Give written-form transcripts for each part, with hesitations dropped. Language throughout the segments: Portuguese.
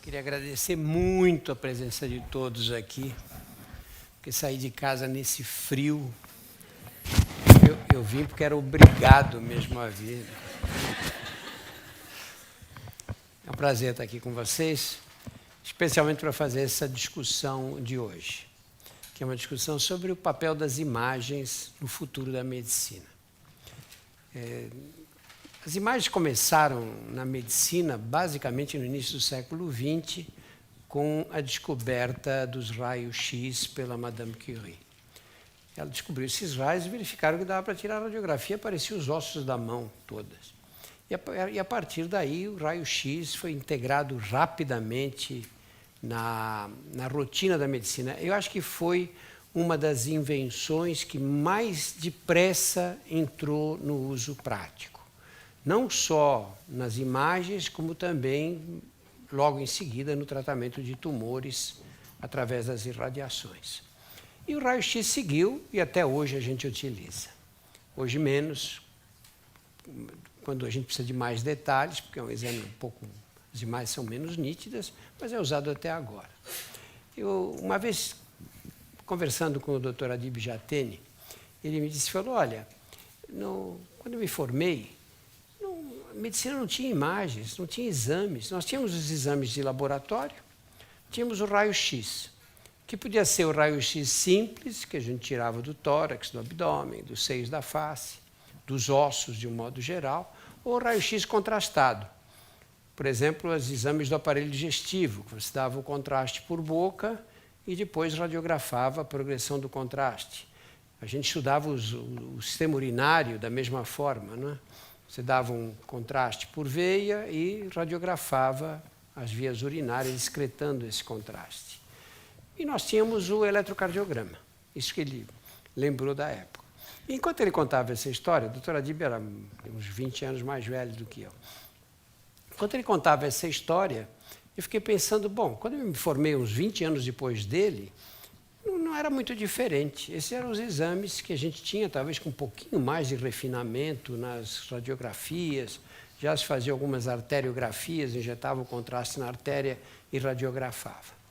Queria agradecer muito a presença de todos aqui, porque saí de casa nesse frio. Eu vim porque era obrigado mesmo a vir. É um prazer estar aqui com vocês, especialmente para fazer essa discussão de hoje, que é uma discussão sobre o papel das imagens no futuro da medicina. As imagens começaram na medicina, basicamente no início do século XX, com a descoberta dos raios-x pela Madame Curie. Ela descobriu esses raios e verificaram que dava para tirar a radiografia, apareciam os ossos da mão todas. E a partir daí, o raio-x foi integrado rapidamente na rotina da medicina. Eu acho que foi uma das invenções que mais depressa entrou no uso prático. Não só nas imagens, como também, logo em seguida, no tratamento de tumores através das irradiações. E o raio-x seguiu e até hoje a gente utiliza. Hoje menos, quando a gente precisa de mais detalhes, porque é um exame as imagens são menos nítidas, mas é usado até agora. Uma vez, conversando com o Dr. Adib Jatene, ele me falou, olha, quando eu me formei, a medicina não tinha imagens, não tinha exames. Nós tínhamos os exames de laboratório, tínhamos o raio-x, que podia ser o raio-x simples, que a gente tirava do tórax, do abdômen, dos seios da face, dos ossos de um modo geral, ou o raio-x contrastado. Por exemplo, os exames do aparelho digestivo, que você dava o contraste por boca e depois radiografava a progressão do contraste. A gente estudava o sistema urinário da mesma forma, não é? Você dava um contraste por veia e radiografava as vias urinárias, excretando esse contraste. E nós tínhamos o eletrocardiograma, isso que ele lembrou da época. E enquanto ele contava essa história, o Dr. Adib era uns 20 anos mais velho do que eu. Enquanto ele contava essa história, eu fiquei pensando, bom, quando eu me formei uns 20 anos depois dele, não era muito diferente. Esses eram os exames que a gente tinha, talvez com um pouquinho mais de refinamento nas radiografias. Já se fazia algumas arteriografias, injetava o contraste na artéria e radiografava.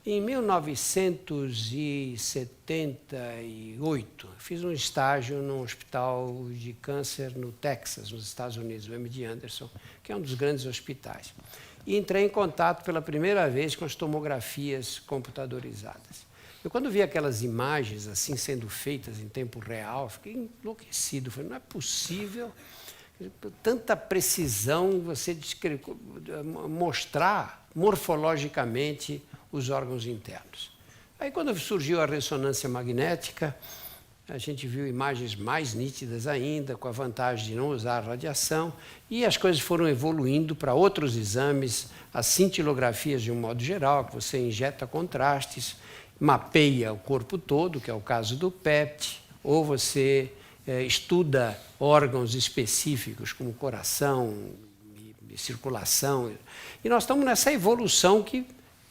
Em 1978, fiz um estágio num hospital de câncer no Texas, nos Estados Unidos, o MD Anderson, que é um dos grandes hospitais. E entrei em contato pela primeira vez com as tomografias computadorizadas. Eu, quando vi aquelas imagens assim sendo feitas em tempo real, fiquei enlouquecido. Falei, não é possível tanta precisão você mostrar morfologicamente os órgãos internos. Aí, quando surgiu a ressonância magnética, a gente viu imagens mais nítidas ainda, com a vantagem de não usar radiação, e as coisas foram evoluindo para outros exames, as cintilografias de um modo geral, que você injeta contrastes, mapeia o corpo todo, que é o caso do PET, ou você estuda órgãos específicos, como coração e circulação. E nós estamos nessa evolução que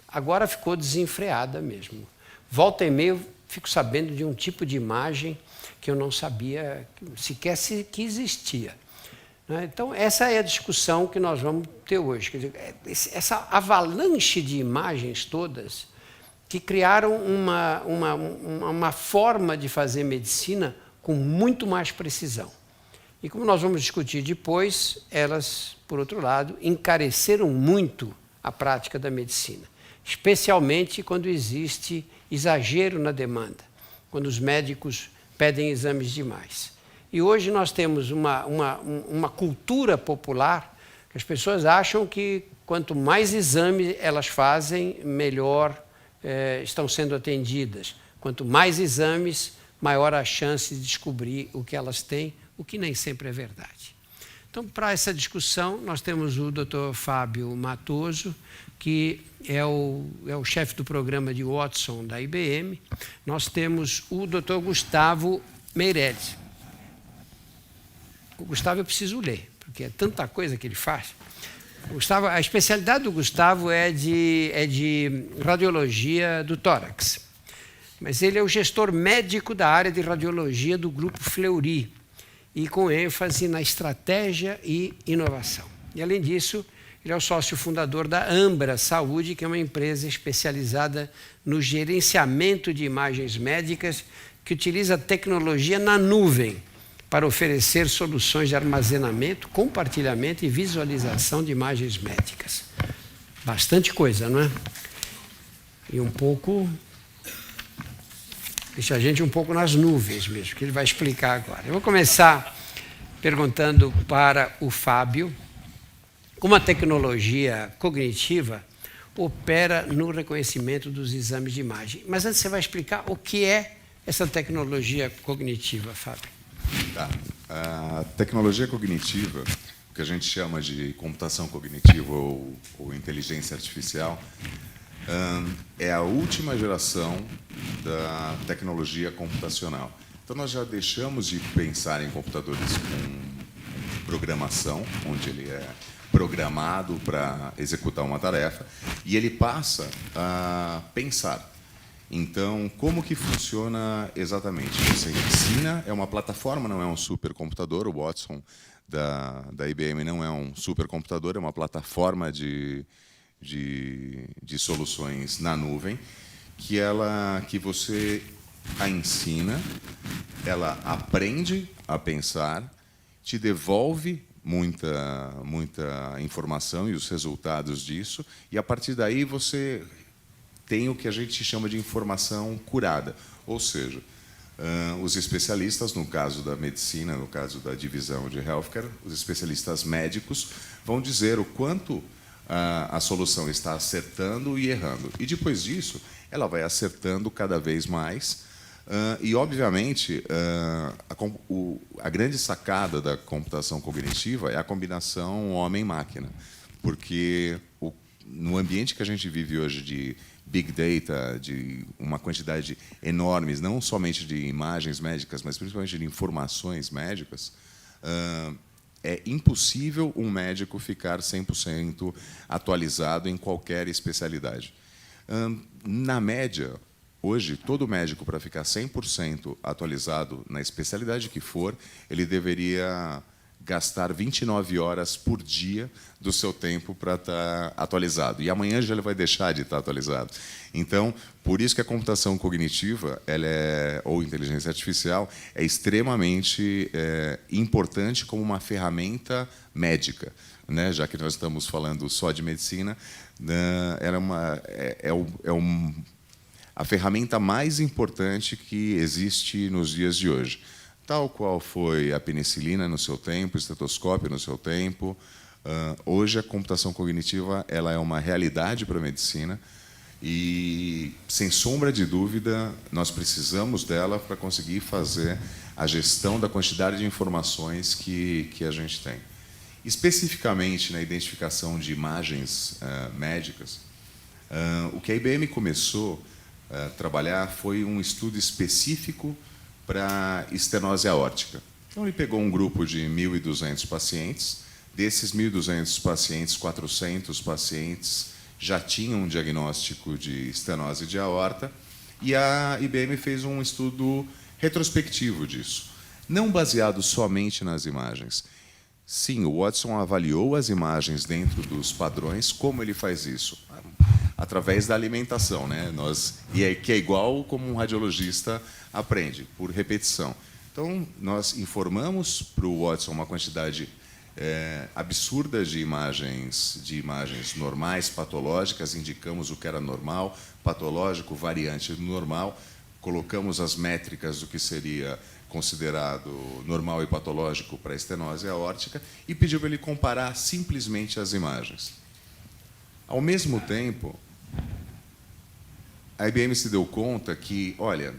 agora ficou desenfreada mesmo. Volta e meia eu fico sabendo de um tipo de imagem que eu não sabia sequer que existia. Então, essa é a discussão que nós vamos ter hoje. Quer dizer, essa avalanche de imagens todas que criaram uma forma de fazer medicina com muito mais precisão. E como nós vamos discutir depois, elas, por outro lado, encareceram muito a prática da medicina, especialmente quando existe exagero na demanda, quando os médicos pedem exames demais. E hoje nós temos uma cultura popular que as pessoas acham que quanto mais exames elas fazem, melhor estão sendo atendidas. Quanto mais exames, maior a chance de descobrir o que elas têm, o que nem sempre é verdade. Então, para essa discussão, nós temos o Dr. Fábio Matoso, que é o chefe do programa de Watson da IBM. Nós temos o Dr. Gustavo Meirelles. O Gustavo eu preciso ler, porque é tanta coisa que ele faz. Gustavo, a especialidade do Gustavo é de radiologia do tórax, mas ele é o gestor médico da área de radiologia do Grupo Fleury, e com ênfase na estratégia e inovação. E, além disso, Ele é o sócio fundador da Ambra Saúde, que é uma empresa especializada no gerenciamento de imagens médicas que utiliza tecnologia na nuvem para oferecer soluções de armazenamento, compartilhamento e visualização de imagens médicas. Bastante coisa, não é? E um pouco... deixa a gente um pouco nas nuvens mesmo, que ele vai explicar agora. Eu vou começar perguntando para o Fábio como a tecnologia cognitiva opera no reconhecimento dos exames de imagem. Mas antes você vai explicar o que é essa tecnologia cognitiva, Fábio. Tá. A tecnologia cognitiva, que a gente chama de computação cognitiva ou inteligência artificial, é a última geração da tecnologia computacional. Então, nós já deixamos de pensar em computadores com programação, onde ele é programado para executar uma tarefa, e ele passa a pensar. Então, como que funciona exatamente? Você ensina, é uma plataforma, não é um supercomputador. O Watson da IBM não é um supercomputador, é uma plataforma de soluções na nuvem, que você a ensina, ela aprende a pensar, te devolve muita informação e os resultados disso, e a partir daí você tem o que a gente chama de informação curada, ou seja, os especialistas, no caso da medicina, no caso da divisão de healthcare, os especialistas médicos vão dizer o quanto a solução está acertando e errando. E depois disso, ela vai acertando cada vez mais. E, obviamente, a grande sacada da computação cognitiva é a combinação homem-máquina, porque no ambiente que a gente vive hoje de Big Data, de uma quantidade enorme, não somente de imagens médicas, mas principalmente de informações médicas, é impossível um médico ficar 100% atualizado em qualquer especialidade. Na média, hoje, todo médico, para ficar 100% atualizado na especialidade que for, ele deveria gastar 29 horas por dia do seu tempo para estar atualizado. E amanhã já ele vai deixar de estar atualizado. Então, por isso que a computação cognitiva, ou inteligência artificial, é extremamente importante como uma ferramenta médica, né? Já que nós estamos falando só de medicina, a ferramenta mais importante que existe nos dias de hoje. Tal qual foi a penicilina no seu tempo, o estetoscópio no seu tempo. Hoje, a computação cognitiva ela é uma realidade para a medicina e, sem sombra de dúvida, nós precisamos dela para conseguir fazer a gestão da quantidade de informações que a gente tem. Especificamente na identificação de imagens médicas, o que a IBM começou a trabalhar foi um estudo específico para estenose aórtica. Então, ele pegou um grupo de 1.200 pacientes. Desses 1.200 pacientes, 400 pacientes já tinham um diagnóstico de estenose de aorta, e a IBM fez um estudo retrospectivo disso, não baseado somente nas imagens. Sim, o Watson avaliou as imagens dentro dos padrões. Como ele faz isso? Através da alimentação, né? Que é igual como um radiologista aprende, por repetição. Então, nós informamos para o Watson uma quantidade absurda de imagens normais, patológicas, indicamos o que era normal, patológico, variante do normal, colocamos as métricas do que seria considerado normal e patológico para a estenose aórtica e pediu para ele comparar simplesmente as imagens. Ao mesmo tempo, a IBM se deu conta que, olha,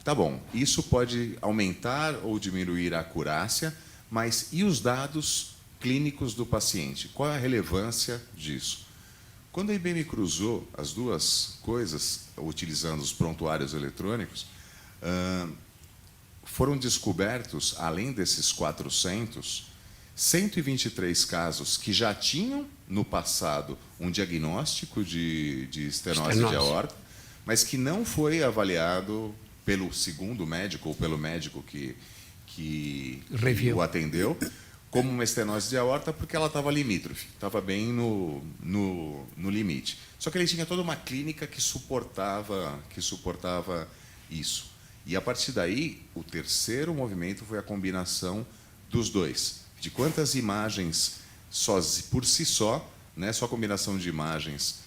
tá bom, isso pode aumentar ou diminuir a acurácia, mas e os dados clínicos do paciente? Qual é a relevância disso? Quando a IBM cruzou as duas coisas, utilizando os prontuários eletrônicos, foram descobertos, além desses 400, 123 casos que já tinham, no passado, um diagnóstico de estenose de aorta, mas que não foi avaliado pelo segundo médico ou pelo médico que o atendeu, como uma estenose de aorta porque ela estava limítrofe, estava bem no limite. Só que ele tinha toda uma clínica que suportava isso. E a partir daí, o terceiro movimento foi a combinação dos dois. De quantas imagens por si só, né, só a combinação de imagens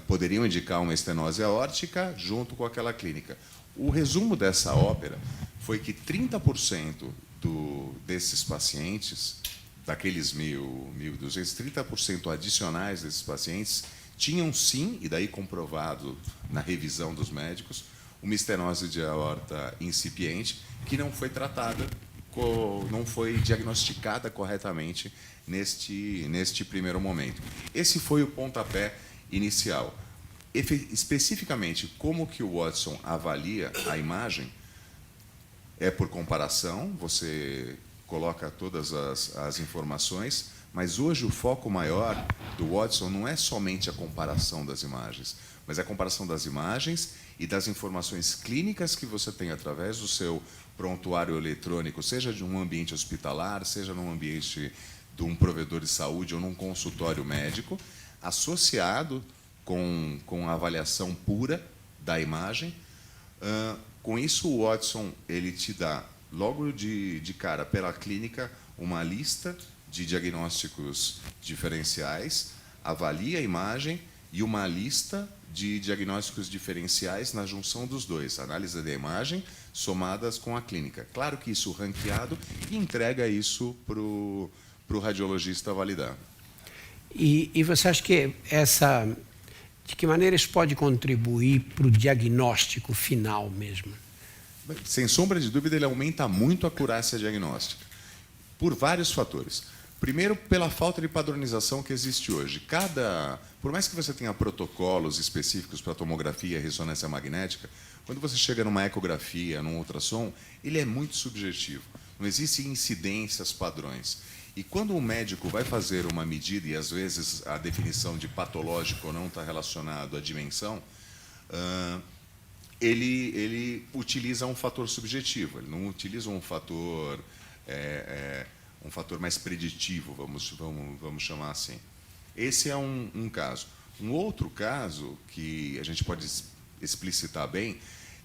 poderiam indicar uma estenose aórtica junto com aquela clínica. O resumo dessa ópera foi que 30% desses pacientes, daqueles 1.200, 30% adicionais desses pacientes tinham sim, e daí comprovado na revisão dos médicos, uma estenose de aorta incipiente que não foi tratada, não foi diagnosticada corretamente neste primeiro momento. Esse foi o pontapé inicial. Especificamente, como que o Watson avalia a imagem? É por comparação, você coloca todas as informações, mas hoje o foco maior do Watson não é somente a comparação das imagens, mas é a comparação das imagens e das informações clínicas que você tem através do seu prontuário eletrônico, seja de um ambiente hospitalar, seja num ambiente de um provedor de saúde ou num consultório médico, associado com a avaliação pura da imagem. Com isso, o Watson ele te dá, logo de cara, pela clínica, uma lista de diagnósticos diferenciais, avalia a imagem e uma lista de diagnósticos diferenciais na junção dos dois, análise da imagem somadas com a clínica. Claro que isso ranqueado e entrega isso para o radiologista validar. E você acha que de que maneira isso pode contribuir para o diagnóstico final mesmo? Sem sombra de dúvida, ele aumenta muito a acurácia diagnóstica, por vários fatores. Primeiro, pela falta de padronização que existe hoje. Por mais que você tenha protocolos específicos para tomografia e ressonância magnética, quando você chega numa ecografia, num ultrassom, ele é muito subjetivo. Não existem incidências padrões. E quando um médico vai fazer uma medida, e às vezes a definição de patológico ou não está relacionado à dimensão, ele utiliza um fator subjetivo, ele não utiliza um fator mais preditivo, vamos chamar assim. Esse é um caso. Um outro caso que a gente pode explicitar bem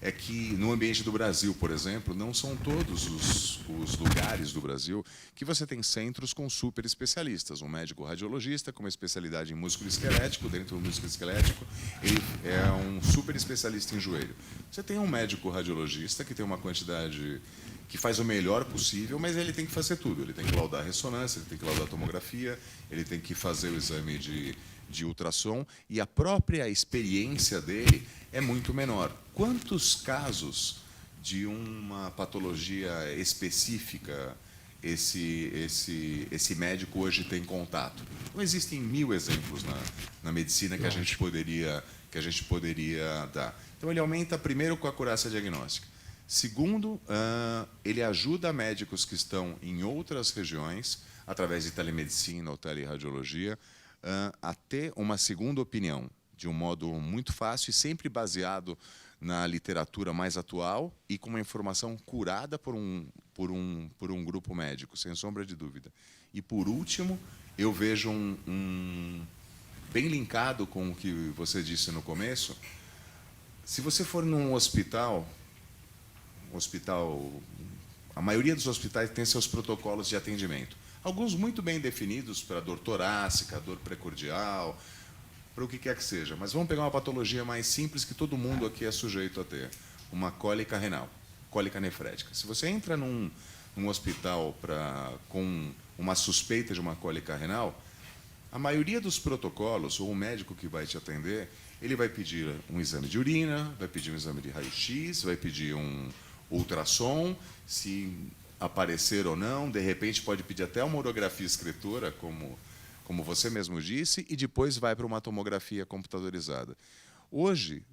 é que no ambiente do Brasil, por exemplo, não são todos os lugares do Brasil que você tem centros com super especialistas. Um médico radiologista com uma especialidade em músculo esquelético, dentro do músculo esquelético, ele é um super especialista em joelho. Você tem um médico radiologista que tem uma quantidade que faz o melhor possível, mas ele tem que fazer tudo. Ele tem que laudar a ressonância, ele tem que laudar a tomografia, ele tem que fazer o exame de ultrassom, e a própria experiência dele é muito menor. Quantos casos de uma patologia específica esse médico hoje tem contato? Não existem 1000 exemplos na medicina que a gente poderia dar. Então, ele aumenta, primeiro, com a acurácia diagnóstica. Segundo, ele ajuda médicos que estão em outras regiões, através de telemedicina ou teleradiologia, a ter uma segunda opinião, de um modo muito fácil e sempre baseado na literatura mais atual e com uma informação curada por um grupo médico, sem sombra de dúvida. E, por último, eu vejo bem linkado com o que você disse no começo. Se você for num hospital, a maioria dos hospitais tem seus protocolos de atendimento. Alguns muito bem definidos para dor torácica, dor precordial, para o que quer que seja. Mas vamos pegar uma patologia mais simples que todo mundo aqui é sujeito a ter. Uma cólica renal, cólica nefrética. Se você entra num hospital com uma suspeita de uma cólica renal, a maioria dos protocolos, ou o médico que vai te atender, ele vai pedir um exame de urina, vai pedir um exame de raio-x, vai pedir um ultrassom, se aparecer ou não, de repente pode pedir até uma urografia escritora, como você mesmo disse, e depois vai para uma tomografia computadorizada. Hoje,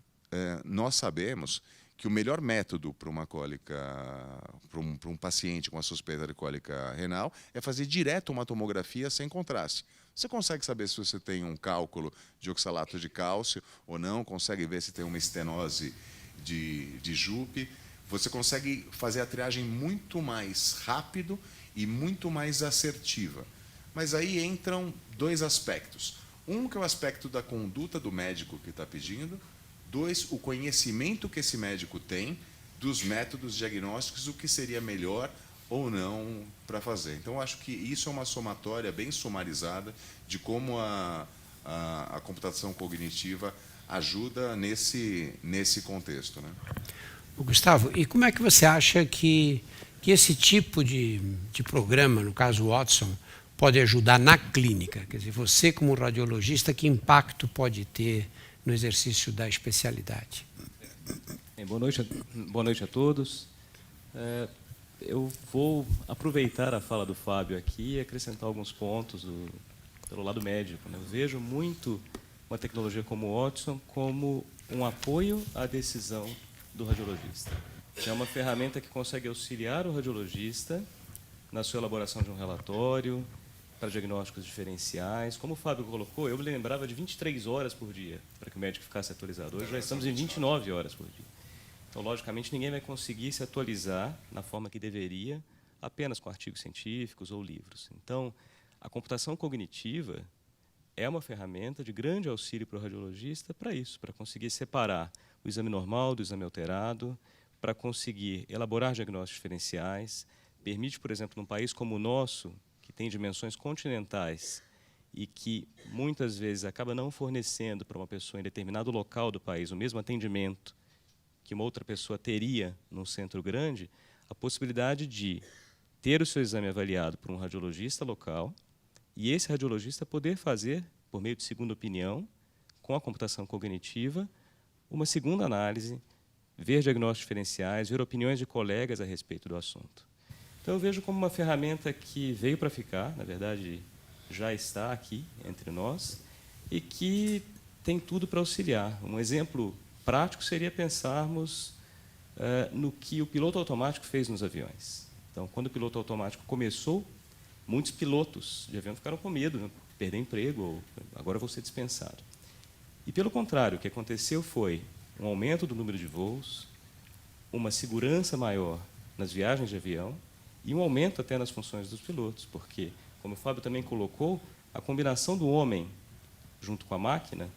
nós sabemos que o melhor método para uma cólica, para um paciente com a suspeita de cólica renal, é fazer direto uma tomografia sem contraste. Você consegue saber se você tem um cálculo de oxalato de cálcio ou não, consegue ver se tem uma estenose de Jupe. Você consegue fazer a triagem muito mais rápido e muito mais assertiva. Mas aí entram dois aspectos. Um, que é o aspecto da conduta do médico que está pedindo. Dois, o conhecimento que esse médico tem dos métodos diagnósticos, o que seria melhor ou não para fazer. Então, eu acho que isso é uma somatória bem sumarizada de como a computação cognitiva ajuda nesse contexto, né? Gustavo, e como é que você acha que esse tipo de programa, no caso o Watson, pode ajudar na clínica? Quer dizer, você como radiologista, que impacto pode ter no exercício da especialidade? Boa noite a todos. Eu vou aproveitar a fala do Fábio aqui e acrescentar alguns pontos pelo lado médico, né? Eu vejo muito uma tecnologia como o Watson como um apoio à decisão do radiologista. É uma ferramenta que consegue auxiliar o radiologista na sua elaboração de um relatório, para diagnósticos diferenciais. Como o Fábio colocou, eu me lembrava de 23 horas por dia para que o médico ficasse atualizado. Hoje já estamos em 29 horas por dia. Então, logicamente, ninguém vai conseguir se atualizar na forma que deveria apenas com artigos científicos ou livros. Então, a computação cognitiva é uma ferramenta de grande auxílio para o radiologista para isso, para conseguir separar o exame normal do exame alterado, para conseguir elaborar diagnósticos diferenciais. Permite, por exemplo, num país como o nosso, que tem dimensões continentais e que muitas vezes acaba não fornecendo para uma pessoa em determinado local do país o mesmo atendimento que uma outra pessoa teria num centro grande, a possibilidade de ter o seu exame avaliado por um radiologista local e esse radiologista poder fazer, por meio de segunda opinião, com a computação cognitiva, uma segunda análise, ver diagnósticos diferenciais, ver opiniões de colegas a respeito do assunto. Então, eu vejo como uma ferramenta que veio para ficar, na verdade, já está aqui entre nós, e que tem tudo para auxiliar. Um exemplo prático seria pensarmos no que o piloto automático fez nos aviões. Então, quando o piloto automático começou, muitos pilotos de avião ficaram com medo, né? Perder emprego, ou agora vou ser dispensado. E, pelo contrário, o que aconteceu foi um aumento do número de voos, uma segurança maior nas viagens de avião, e um aumento até nas funções dos pilotos, porque, como o Fábio também colocou, a combinação do homem junto com a máquina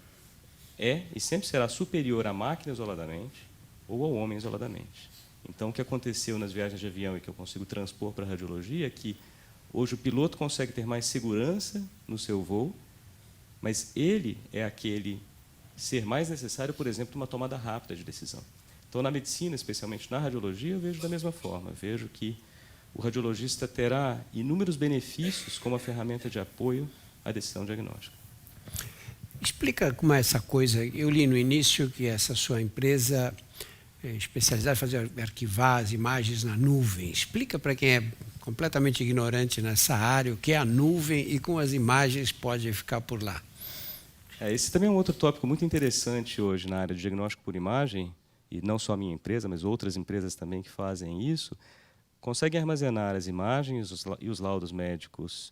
é e sempre será superior à máquina isoladamente ou ao homem isoladamente. Então, o que aconteceu nas viagens de avião e que eu consigo transpor para a radiologia é que hoje o piloto consegue ter mais segurança no seu voo, mas ele é aquele ser mais necessário, por exemplo, numa tomada rápida de decisão. Então, na medicina, especialmente na radiologia, eu vejo da mesma forma. Eu vejo que o radiologista terá inúmeros benefícios como a ferramenta de apoio à decisão diagnóstica. Explica como é essa coisa. Eu li no início que essa sua empresa é especializada em fazer arquivar as imagens na nuvem. Explica para quem é completamente ignorante nessa área o que é a nuvem e como as imagens podem ficar por lá. Esse também é um outro tópico muito interessante hoje na área de diagnóstico por imagem, e não só a minha empresa, mas outras empresas também que fazem isso, conseguem armazenar as imagens e os laudos médicos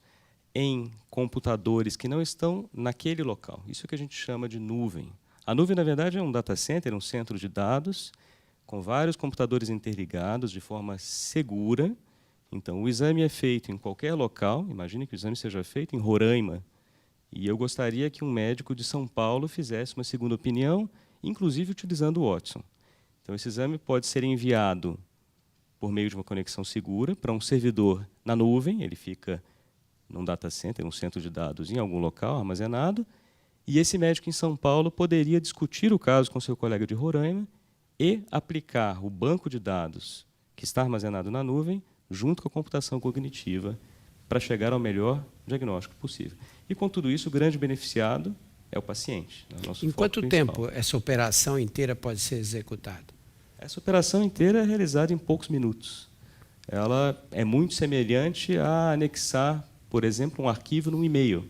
em computadores que não estão naquele local. Isso é que a gente chama de nuvem. A nuvem, na verdade, é um data center, um centro de dados, com vários computadores interligados de forma segura. Então, o exame é feito em qualquer local. Imagine que o exame seja feito em Roraima. E eu gostaria que um médico de São Paulo fizesse uma segunda opinião, inclusive utilizando o Watson. Então, esse exame pode ser enviado por meio de uma conexão segura para um servidor na nuvem, ele fica num data center, um centro de dados em algum local armazenado, e esse médico em São Paulo poderia discutir o caso com seu colega de Roraima e aplicar o banco de dados que está armazenado na nuvem junto com a computação cognitiva para chegar ao melhor diagnóstico possível. E, com tudo isso, o grande beneficiado é o paciente. Em quanto tempo essa operação inteira pode ser executada? Essa operação inteira é realizada em poucos minutos. Ela é muito semelhante a anexar, por exemplo, um arquivo num e-mail.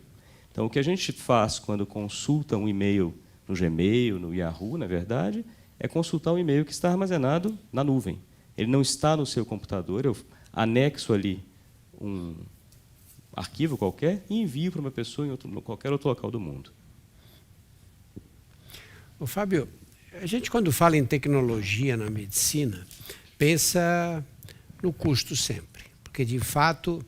Então, o que a gente faz quando consulta um e-mail no Gmail, no Yahoo, na verdade, é consultar um e-mail que está armazenado na nuvem. Ele não está no seu computador, eu anexo ali um arquivo qualquer e envio para uma pessoa em qualquer outro local do mundo. Ô, Fábio, a gente, quando fala em tecnologia na medicina, pensa no custo sempre, porque, de fato,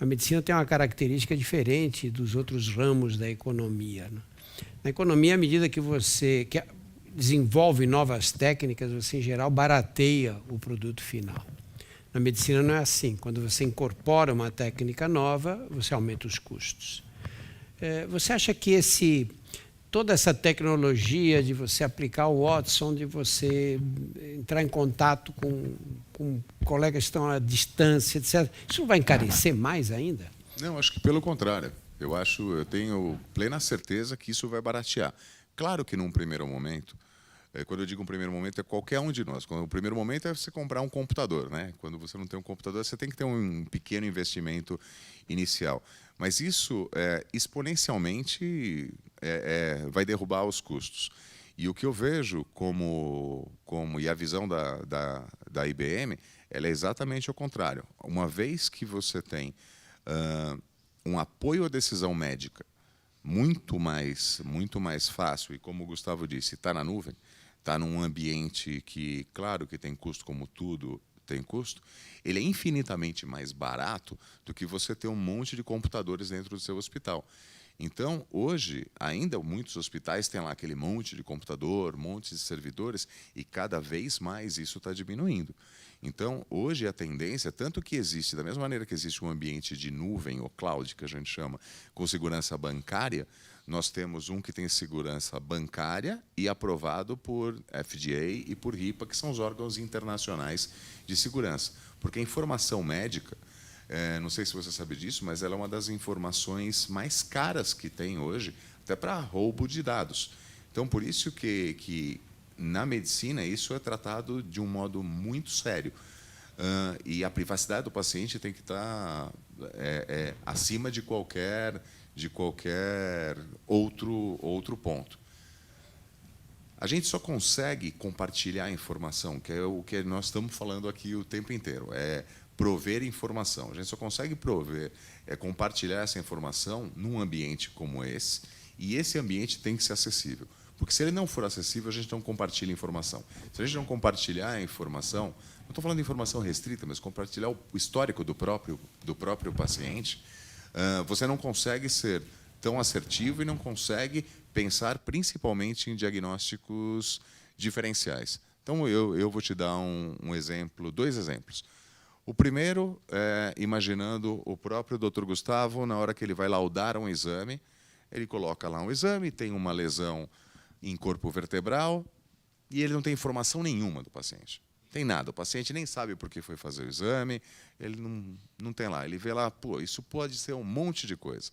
a medicina tem uma característica diferente dos outros ramos da economia, né? Na economia, à medida que você desenvolve novas técnicas, você, em geral, barateia o produto final. Na medicina não é assim. Quando você incorpora uma técnica nova, você aumenta os custos. Você acha que toda essa tecnologia de você aplicar o Watson, de você entrar em contato com colegas que estão à distância, etc., isso não vai encarecer mais ainda? Não, acho que pelo contrário. Eu tenho plena certeza que isso vai baratear. Claro que num primeiro momento, quando eu digo um primeiro momento, é qualquer um de nós. O primeiro momento é você comprar um computador, né? Quando você não tem um computador, você tem que ter um pequeno investimento inicial. Mas isso, exponencialmente, vai derrubar os custos. E o que eu vejo e a visão da IBM, ela é exatamente o contrário. Uma vez que você tem um apoio à decisão médica muito mais fácil, e como o Gustavo disse, está na nuvem, está num ambiente que, claro que tem custo, como tudo tem custo, ele é infinitamente mais barato do que você ter um monte de computadores dentro do seu hospital. Então, hoje, ainda muitos hospitais têm lá aquele monte de computador, monte de servidores, e cada vez mais isso está diminuindo. Então, hoje a tendência, tanto que existe, da mesma maneira que existe um ambiente de nuvem, ou cloud, que a gente chama, com segurança bancária, nós temos um que tem segurança bancária e aprovado por FDA e por HIPAA, que são os órgãos internacionais de segurança. Porque a informação médica, não sei se você sabe disso, mas ela é uma das informações mais caras que tem hoje, até para roubo de dados. Então, por isso que na medicina isso é tratado de um modo muito sério. E a privacidade do paciente tem que estar acima de qualquer outro ponto. A gente só consegue compartilhar a informação, que é o que nós estamos falando aqui o tempo inteiro, é prover informação. A gente só consegue compartilhar essa informação num ambiente como esse, e esse ambiente tem que ser acessível. Porque se ele não for acessível, a gente não compartilha informação. Se a gente não compartilhar a informação, não estou falando de informação restrita, mas compartilhar o histórico do próprio paciente, você não consegue ser tão assertivo e não consegue pensar principalmente em diagnósticos diferenciais. Então, eu vou te dar dois exemplos. O primeiro é imaginando o próprio Dr. Gustavo, na hora que ele vai laudar um exame, ele coloca lá um exame, tem uma lesão em corpo vertebral, e ele não tem informação nenhuma do paciente. Não tem nada. O paciente nem sabe por que foi fazer o exame, ele não tem lá. Ele vê lá, isso pode ser um monte de coisa.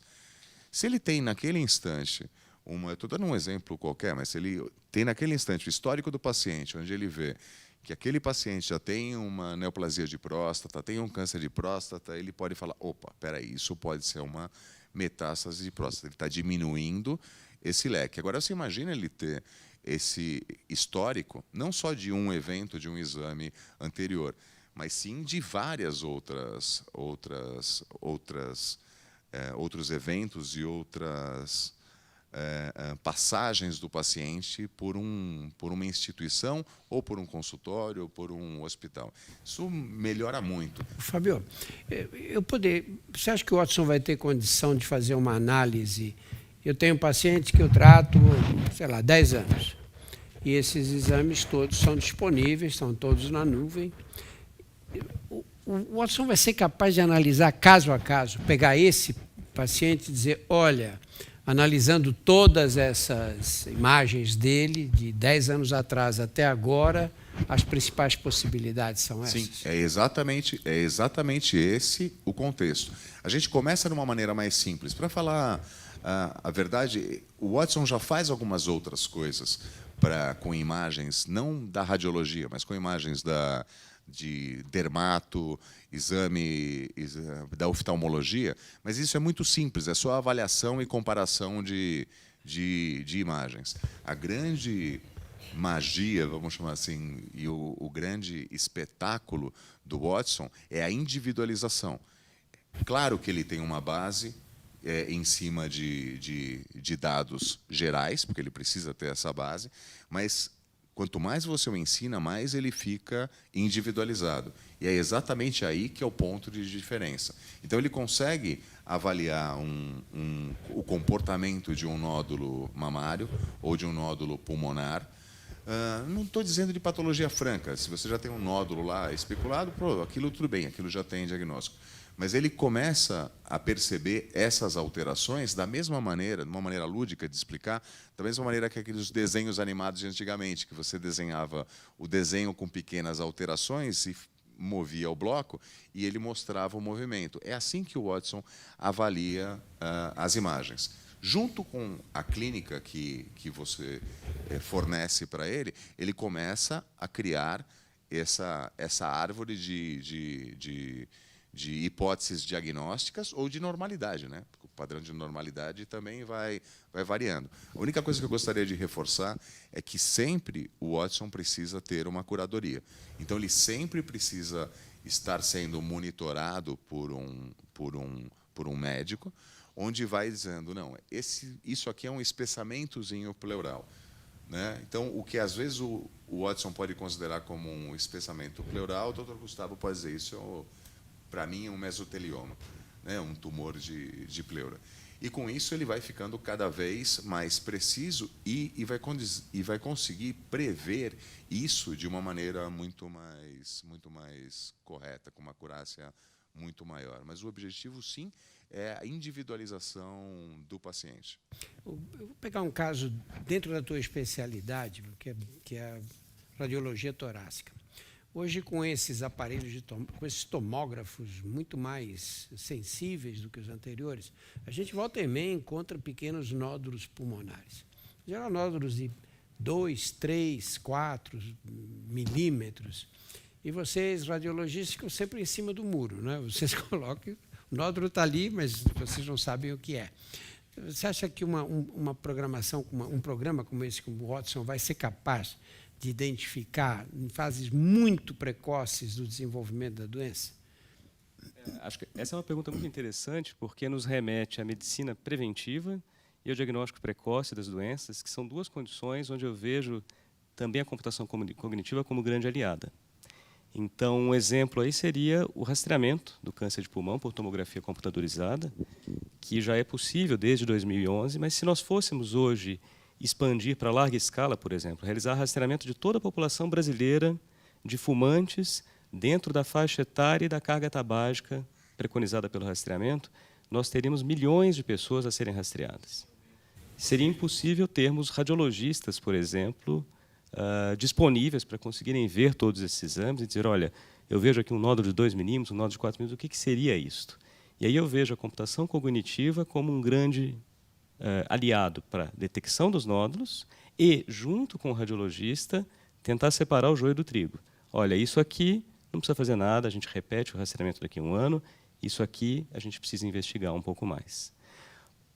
Se ele tem naquele instante, eu estou dando um exemplo qualquer, mas se ele tem naquele instante o histórico do paciente, onde ele vê que aquele paciente já tem uma neoplasia de próstata, tem um câncer de próstata, ele pode falar, opa, peraí, isso pode ser uma metástase de próstata. Ele está diminuindo esse leque. Agora, você imagina ele ter esse histórico, não só de um evento, de um exame anterior, mas sim de várias outros eventos e outras passagens do paciente por uma instituição, ou por um consultório, ou por um hospital. Isso melhora muito. Fábio, você acha que o Watson vai ter condição de fazer uma análise? Eu tenho um paciente que eu trato, 10 anos. E esses exames todos são disponíveis, estão todos na nuvem. O Watson vai ser capaz de analisar caso a caso, pegar esse paciente e dizer, olha, analisando todas essas imagens dele, de 10 anos atrás até agora, as principais possibilidades são essas? Sim, é exatamente esse o contexto. A gente começa de uma maneira mais simples. Para falar a verdade, o Watson já faz algumas outras coisas com imagens, não da radiologia, mas com imagens de dermato, exame da oftalmologia, mas isso é muito simples, é só avaliação e comparação de imagens. A grande magia, vamos chamar assim, e o grande espetáculo do Watson é a individualização. Claro que ele tem uma base em cima de dados gerais, porque ele precisa ter essa base, mas Quanto mais você o ensina, mais ele fica individualizado. E é exatamente aí que é o ponto de diferença. Então, ele consegue avaliar o comportamento de um nódulo mamário ou de um nódulo pulmonar. Não estou dizendo de patologia franca. Se você já tem um nódulo lá especulado, aquilo tudo bem, aquilo já tem diagnóstico. Mas ele começa a perceber essas alterações da mesma maneira, de uma maneira lúdica de explicar, da mesma maneira que aqueles desenhos animados de antigamente, que você desenhava o desenho com pequenas alterações e movia o bloco e ele mostrava o movimento. É assim que o Watson avalia as imagens. Junto com a clínica que você fornece para ele, ele começa a criar essa árvore de hipóteses diagnósticas ou de normalidade, né? Porque o padrão de normalidade também vai variando. A única coisa que eu gostaria de reforçar é que sempre o Watson precisa ter uma curadoria. Então, ele sempre precisa estar sendo monitorado por um médico, onde vai dizendo, não, isso aqui é um espessamentozinho pleural. Né? Então, o que às vezes o Watson pode considerar como um espessamento pleural, o Dr. Gustavo pode dizer, isso para mim é um mesotelioma, né? Um tumor de pleura. E com isso ele vai ficando cada vez mais preciso e vai conseguir prever isso de uma maneira muito mais correta, com uma acurácia muito maior. Mas o objetivo, sim, é a individualização do paciente. Eu vou pegar um caso dentro da tua especialidade, que é a radiologia torácica. Hoje, com esses aparelhos, com esses tomógrafos muito mais sensíveis do que os anteriores, a gente volta e meia encontra pequenos nódulos pulmonares. Em geral, nódulos de 2, 3, 4 milímetros. E vocês, radiologistas, ficam sempre em cima do muro, né? Vocês colocam, o nódulo está ali, mas vocês não sabem o que é. Você acha que uma programação, um programa como esse, como o Watson, vai ser capaz de identificar em fases muito precoces do desenvolvimento da doença? Acho que essa é uma pergunta muito interessante, porque nos remete à medicina preventiva e ao diagnóstico precoce das doenças, que são duas condições onde eu vejo também a computação cognitiva como grande aliada. Então, um exemplo aí seria o rastreamento do câncer de pulmão por tomografia computadorizada, que já é possível desde 2011, mas se nós fôssemos hoje expandir para larga escala, por exemplo, realizar rastreamento de toda a população brasileira de fumantes dentro da faixa etária e da carga tabágica preconizada pelo rastreamento, nós teríamos milhões de pessoas a serem rastreadas. Seria impossível termos radiologistas, por exemplo, disponíveis para conseguirem ver todos esses exames e dizer, olha, eu vejo aqui um nódulo de 2 milímetros, um nódulo de 4 milímetros, o que seria isto? E aí eu vejo a computação cognitiva como um grande aliado para a detecção dos nódulos e, junto com o radiologista, tentar separar o joio do trigo. Olha, isso aqui não precisa fazer nada, a gente repete o rastreamento daqui a um ano, isso aqui a gente precisa investigar um pouco mais.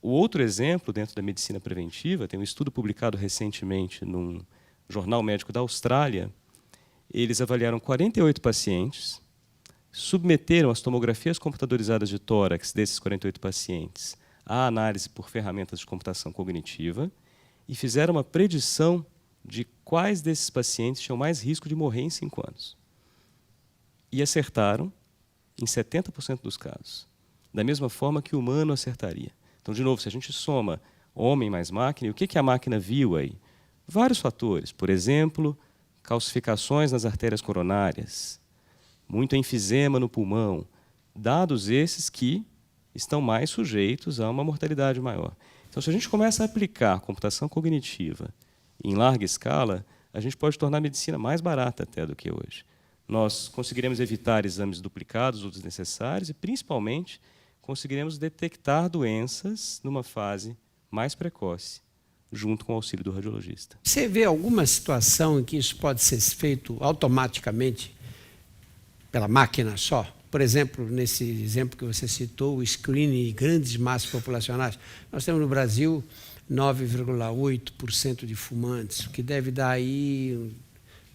O outro exemplo, dentro da medicina preventiva, tem um estudo publicado recentemente num jornal médico da Austrália. Eles avaliaram 48 pacientes, submeteram as tomografias computadorizadas de tórax desses 48 pacientes à análise por ferramentas de computação cognitiva e fizeram uma predição de quais desses pacientes tinham mais risco de morrer em 5 anos. E acertaram em 70% dos casos, da mesma forma que o humano acertaria. Então, de novo, se a gente soma homem mais máquina, e o que a máquina viu aí? Vários fatores, por exemplo, calcificações nas artérias coronárias, muito enfisema no pulmão, dados esses que estão mais sujeitos a uma mortalidade maior. Então, se a gente começa a aplicar computação cognitiva em larga escala, a gente pode tornar a medicina mais barata até do que hoje. Nós conseguiremos evitar exames duplicados ou desnecessários e, principalmente, conseguiremos detectar doenças numa fase mais precoce, junto com o auxílio do radiologista. Você vê alguma situação em que isso pode ser feito automaticamente pela máquina só? Por exemplo, nesse exemplo que você citou, o screening de grandes massas populacionais. Nós temos no Brasil 9,8% de fumantes, o que deve dar aí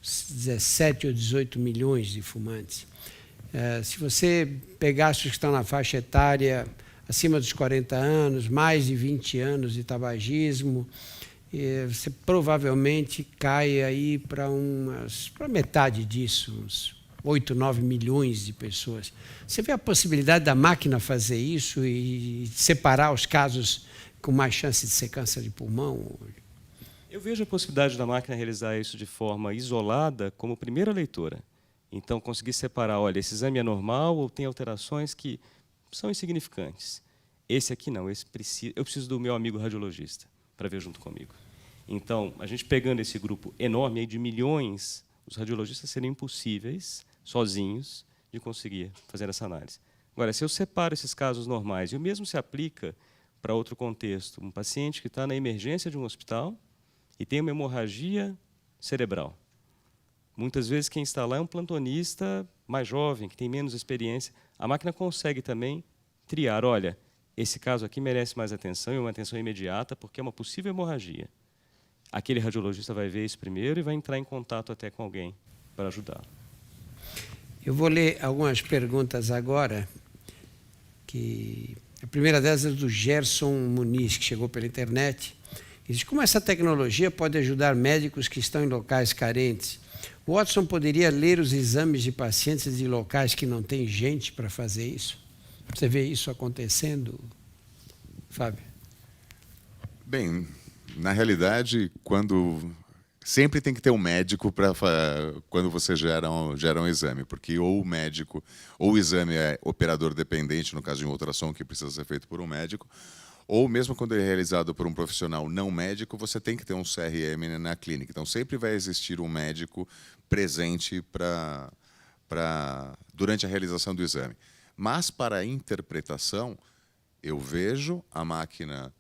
17 ou 18 milhões de fumantes. Se você pegasse os que estão na faixa etária acima dos 40 anos, mais de 20 anos de tabagismo, você provavelmente cai aí para metade disso, uns 8, 9 milhões de pessoas. Você vê a possibilidade da máquina fazer isso e separar os casos com mais chance de ser câncer de pulmão? Eu vejo a possibilidade da máquina realizar isso de forma isolada como primeira leitura. Então, conseguir separar, olha, esse exame é normal ou tem alterações que são insignificantes. Esse aqui não, eu preciso do meu amigo radiologista para ver junto comigo. Então, a gente pegando esse grupo enorme aí de milhões, os radiologistas seriam impossíveis, sozinhos, de conseguir fazer essa análise. Agora, se eu separo esses casos normais, e o mesmo se aplica para outro contexto, um paciente que está na emergência de um hospital e tem uma hemorragia cerebral. Muitas vezes quem está lá é um plantonista mais jovem, que tem menos experiência. A máquina consegue também triar, olha, esse caso aqui merece mais atenção e uma atenção imediata porque é uma possível hemorragia. Aquele radiologista vai ver isso primeiro e vai entrar em contato até com alguém para ajudá-lo. Eu vou ler algumas perguntas agora, que a primeira delas é do Gerson Muniz, que chegou pela internet. Ele diz, como essa tecnologia pode ajudar médicos que estão em locais carentes? O Watson poderia ler os exames de pacientes de locais que não tem gente para fazer isso? Você vê isso acontecendo, Fábio? Bem, na realidade, sempre tem que ter um médico quando você gera um exame, porque ou o médico, ou o exame é operador dependente, no caso de um ultrassom que precisa ser feito por um médico, ou mesmo quando é realizado por um profissional não médico, você tem que ter um CRM na clínica. Então, sempre vai existir um médico presente durante a realização do exame. Mas, para a interpretação, eu vejo a máquina,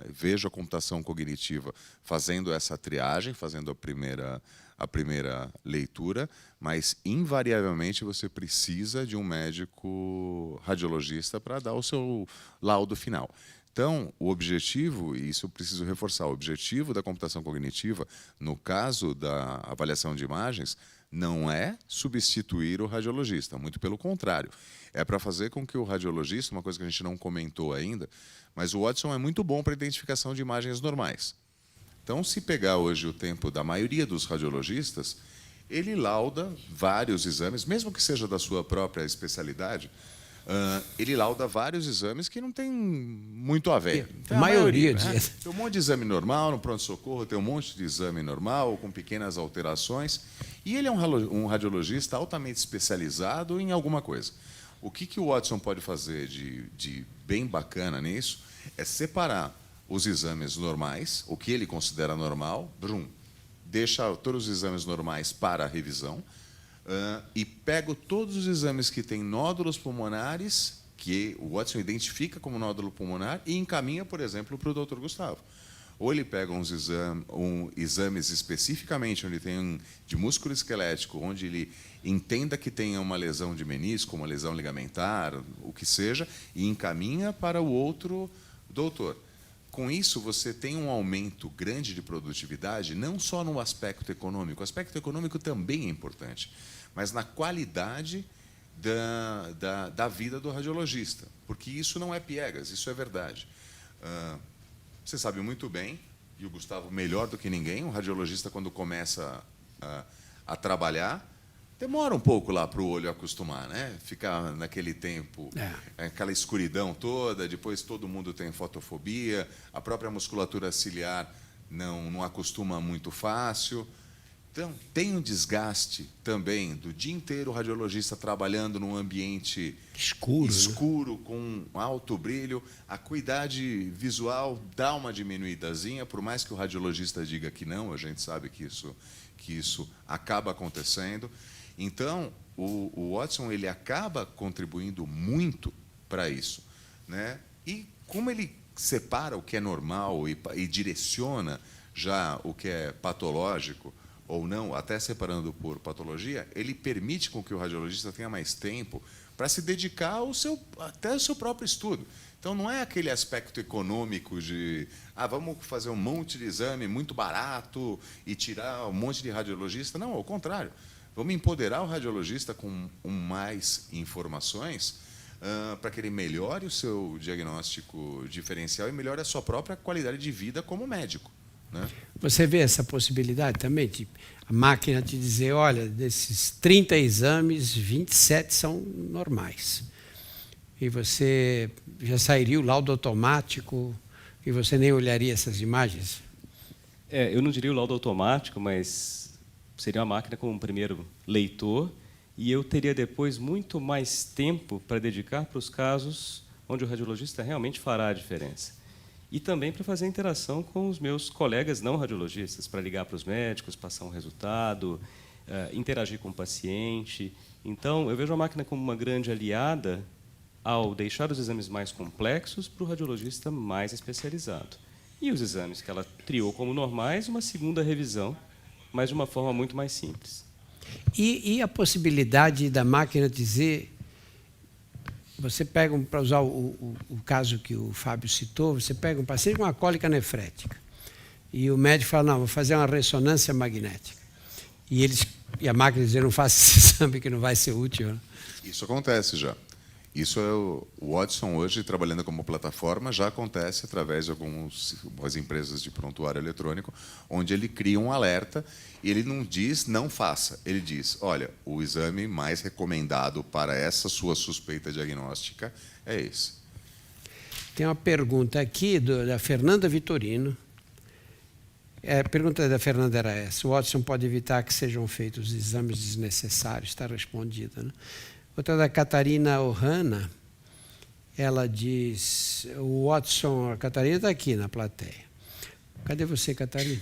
vejo a computação cognitiva fazendo essa triagem, fazendo a primeira leitura, mas, invariavelmente, você precisa de um médico radiologista para dar o seu laudo final. Então, o objetivo, e isso eu preciso reforçar, o objetivo da computação cognitiva, no caso da avaliação de imagens, não é substituir o radiologista, muito pelo contrário. É para fazer com que o radiologista, uma coisa que a gente não comentou ainda, mas o Watson é muito bom para a identificação de imagens normais. Então, se pegar hoje o tempo da maioria dos radiologistas, ele lauda vários exames, mesmo que seja da sua própria especialidade, ele lauda vários exames que não tem muito a ver. A maioria né? Tem um monte de exame normal no pronto-socorro, tem um monte de exame normal, com pequenas alterações. E ele é um radiologista altamente especializado em alguma coisa. O que o Watson pode fazer de bem bacana nisso é separar os exames normais, o que ele considera normal, deixa todos os exames normais para a revisão, e pego todos os exames que têm nódulos pulmonares, que o Watson identifica como nódulo pulmonar, e encaminha, por exemplo, para o Dr. Gustavo. Ou ele pega exames especificamente onde tem de músculo esquelético, onde ele entenda que tenha uma lesão de menisco, uma lesão ligamentar, o que seja, e encaminha para o outro doutor. Com isso, você tem um aumento grande de produtividade, não só no aspecto econômico. O aspecto econômico também é importante, mas na qualidade da vida do radiologista, porque isso não é piegas, isso é verdade. Você sabe muito bem, e o Gustavo melhor do que ninguém, um radiologista, quando começa a trabalhar, demora um pouco lá para o olho acostumar, né? Ficar naquele tempo, aquela escuridão toda, depois todo mundo tem fotofobia, a própria musculatura ciliar não acostuma muito fácil. Então, tem um desgaste também do dia inteiro o radiologista trabalhando num ambiente escuro, né? Com alto brilho. A acuidade visual dá uma diminuidazinha, por mais que o radiologista diga que não, a gente sabe que isso acaba acontecendo. Então, o Watson ele acaba contribuindo muito para isso, né? E como ele separa o que é normal e direciona já o que é patológico, ou não, até separando por patologia, ele permite com que o radiologista tenha mais tempo para se dedicar até ao seu próprio estudo. Então, não é aquele aspecto econômico de vamos fazer um monte de exame muito barato e tirar um monte de radiologista. Não, ao contrário. Vamos empoderar o radiologista com mais informações para que ele melhore o seu diagnóstico diferencial e melhore a sua própria qualidade de vida como médico. né? Você vê essa possibilidade também de a máquina te dizer, olha, desses 30 exames, 27 são normais. E você já sairia o laudo automático e você nem olharia essas imagens? Eu não diria o laudo automático, mas seria uma máquina como um primeiro leitor, e eu teria depois muito mais tempo para dedicar para os casos onde o radiologista realmente fará a diferença. E também para fazer interação com os meus colegas não radiologistas, para ligar para os médicos, passar um resultado, interagir com o paciente. Então, eu vejo a máquina como uma grande aliada ao deixar os exames mais complexos para o radiologista mais especializado. E os exames que ela triou como normais, uma segunda revisão, mas de uma forma muito mais simples. E a possibilidade da máquina dizer... Você pega, para usar o caso que o Fábio citou, você pega um paciente com uma cólica nefrética e o médico fala, não, vou fazer uma ressonância magnética. E a máquina diz, não faça esse exame que não vai ser útil. Né? Isso acontece já. Isso é o Watson hoje, trabalhando como plataforma, já acontece através de algumas empresas de prontuário eletrônico, onde ele cria um alerta e ele não diz não faça. Ele diz, olha, o exame mais recomendado para essa sua suspeita diagnóstica é esse. Tem uma pergunta aqui da Fernanda Vitorino. A pergunta da Fernanda era essa. O Watson pode evitar que sejam feitos exames desnecessários? Está respondida, né? Outra da Catarina Ohana, ela diz, o Watson, a Catarina está aqui na plateia. Cadê você, Catarina?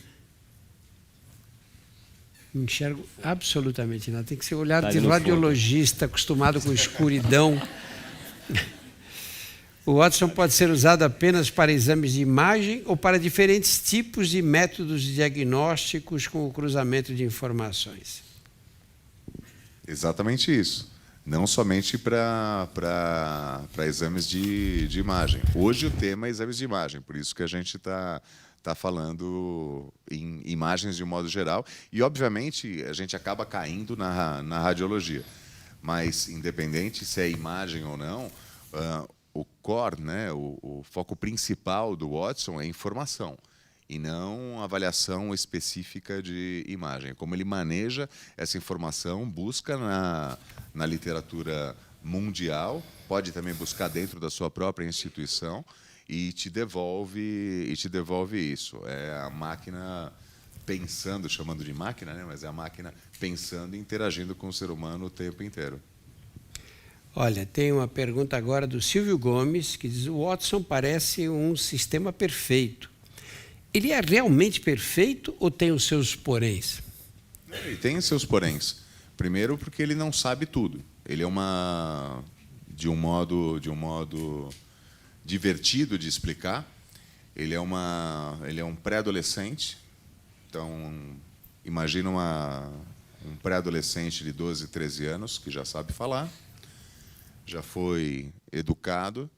Não enxergo absolutamente nada. Tem que ser olhar de radiologista, acostumado com escuridão. O Watson pode ser usado apenas para exames de imagem ou para diferentes tipos de métodos diagnósticos com o cruzamento de informações? Exatamente isso. Não somente para exames de imagem. Hoje o tema é exames de imagem, por isso que a gente está falando em imagens de um modo geral. E, obviamente, a gente acaba caindo na radiologia. Mas, independente se é imagem ou não, o core, né, o foco principal do Watson é informação, e não avaliação específica de imagem. Como ele maneja essa informação, busca na literatura mundial, pode também buscar dentro da sua própria instituição e te devolve isso. É a máquina pensando, chamando de máquina, né? Mas é a máquina pensando e interagindo com o ser humano o tempo inteiro. Olha, tem uma pergunta agora do Silvio Gomes, que diz, o Watson parece um sistema perfeito. Ele é realmente perfeito ou tem os seus poréns? Ele tem os seus poréns. Primeiro, porque ele não sabe tudo. Ele é de um modo divertido de explicar. Ele é um pré-adolescente. Então, imagina um pré-adolescente de 12, 13 anos que já sabe falar, já foi educado,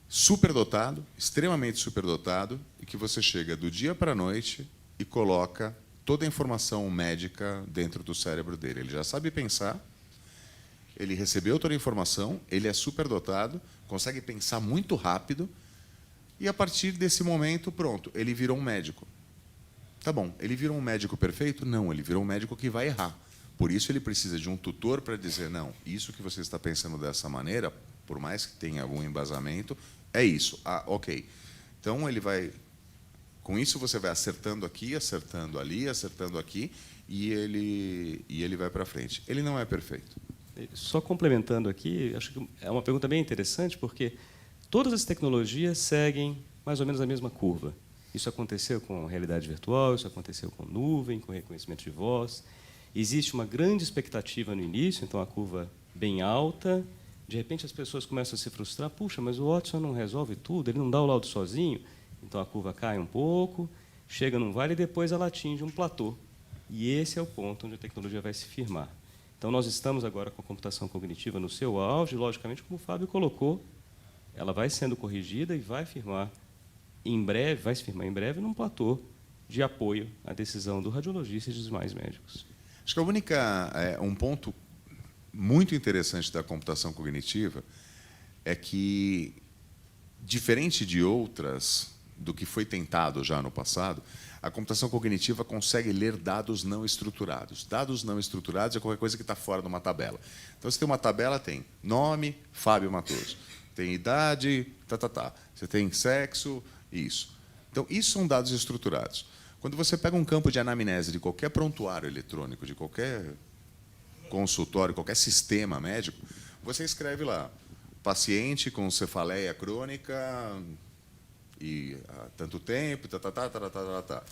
superdotado, extremamente superdotado, e que você chega do dia para a noite e coloca toda a informação médica dentro do cérebro dele. Ele já sabe pensar, ele recebeu toda a informação, ele é superdotado, consegue pensar muito rápido, e a partir desse momento, pronto, ele virou um médico. Tá bom, ele virou um médico perfeito? Não, ele virou um médico que vai errar. Por isso ele precisa de um tutor para dizer, não, isso que você está pensando dessa maneira, por mais que tenha algum embasamento, é isso. Ah, ok. Então, ele vai... Com isso, você vai acertando aqui, acertando ali, acertando aqui, e ele vai para frente. Ele não é perfeito. Só complementando aqui, acho que é uma pergunta bem interessante, porque todas as tecnologias seguem mais ou menos a mesma curva. Isso aconteceu com realidade virtual, isso aconteceu com nuvem, com reconhecimento de voz. Existe uma grande expectativa no início, então a curva bem alta. De repente as pessoas começam a se frustrar. Puxa, mas o Watson não resolve tudo, ele não dá o laudo sozinho. Então a curva cai um pouco, chega num vale e depois ela atinge um platô. E esse é o ponto onde a tecnologia vai se firmar. Então nós estamos agora com a computação cognitiva no seu auge, logicamente, como o Fábio colocou, ela vai sendo corrigida e vai firmar em breve, vai se firmar em breve num platô de apoio à decisão do radiologista e dos demais médicos. Acho que um ponto muito interessante da computação cognitiva é que, diferente de outras do que foi tentado já no passado, a computação cognitiva consegue ler dados não estruturados. Dados não estruturados é qualquer coisa que está fora de uma tabela. Então, você tem uma tabela, tem nome, Fábio Matoso. Tem idade, tá. Você tem sexo, isso. Então, isso são dados estruturados. Quando você pega um campo de anamnese de qualquer prontuário eletrônico, de qualquer consultório, qualquer sistema médico, você escreve lá, paciente com cefaleia crônica e há tanto tempo, tá.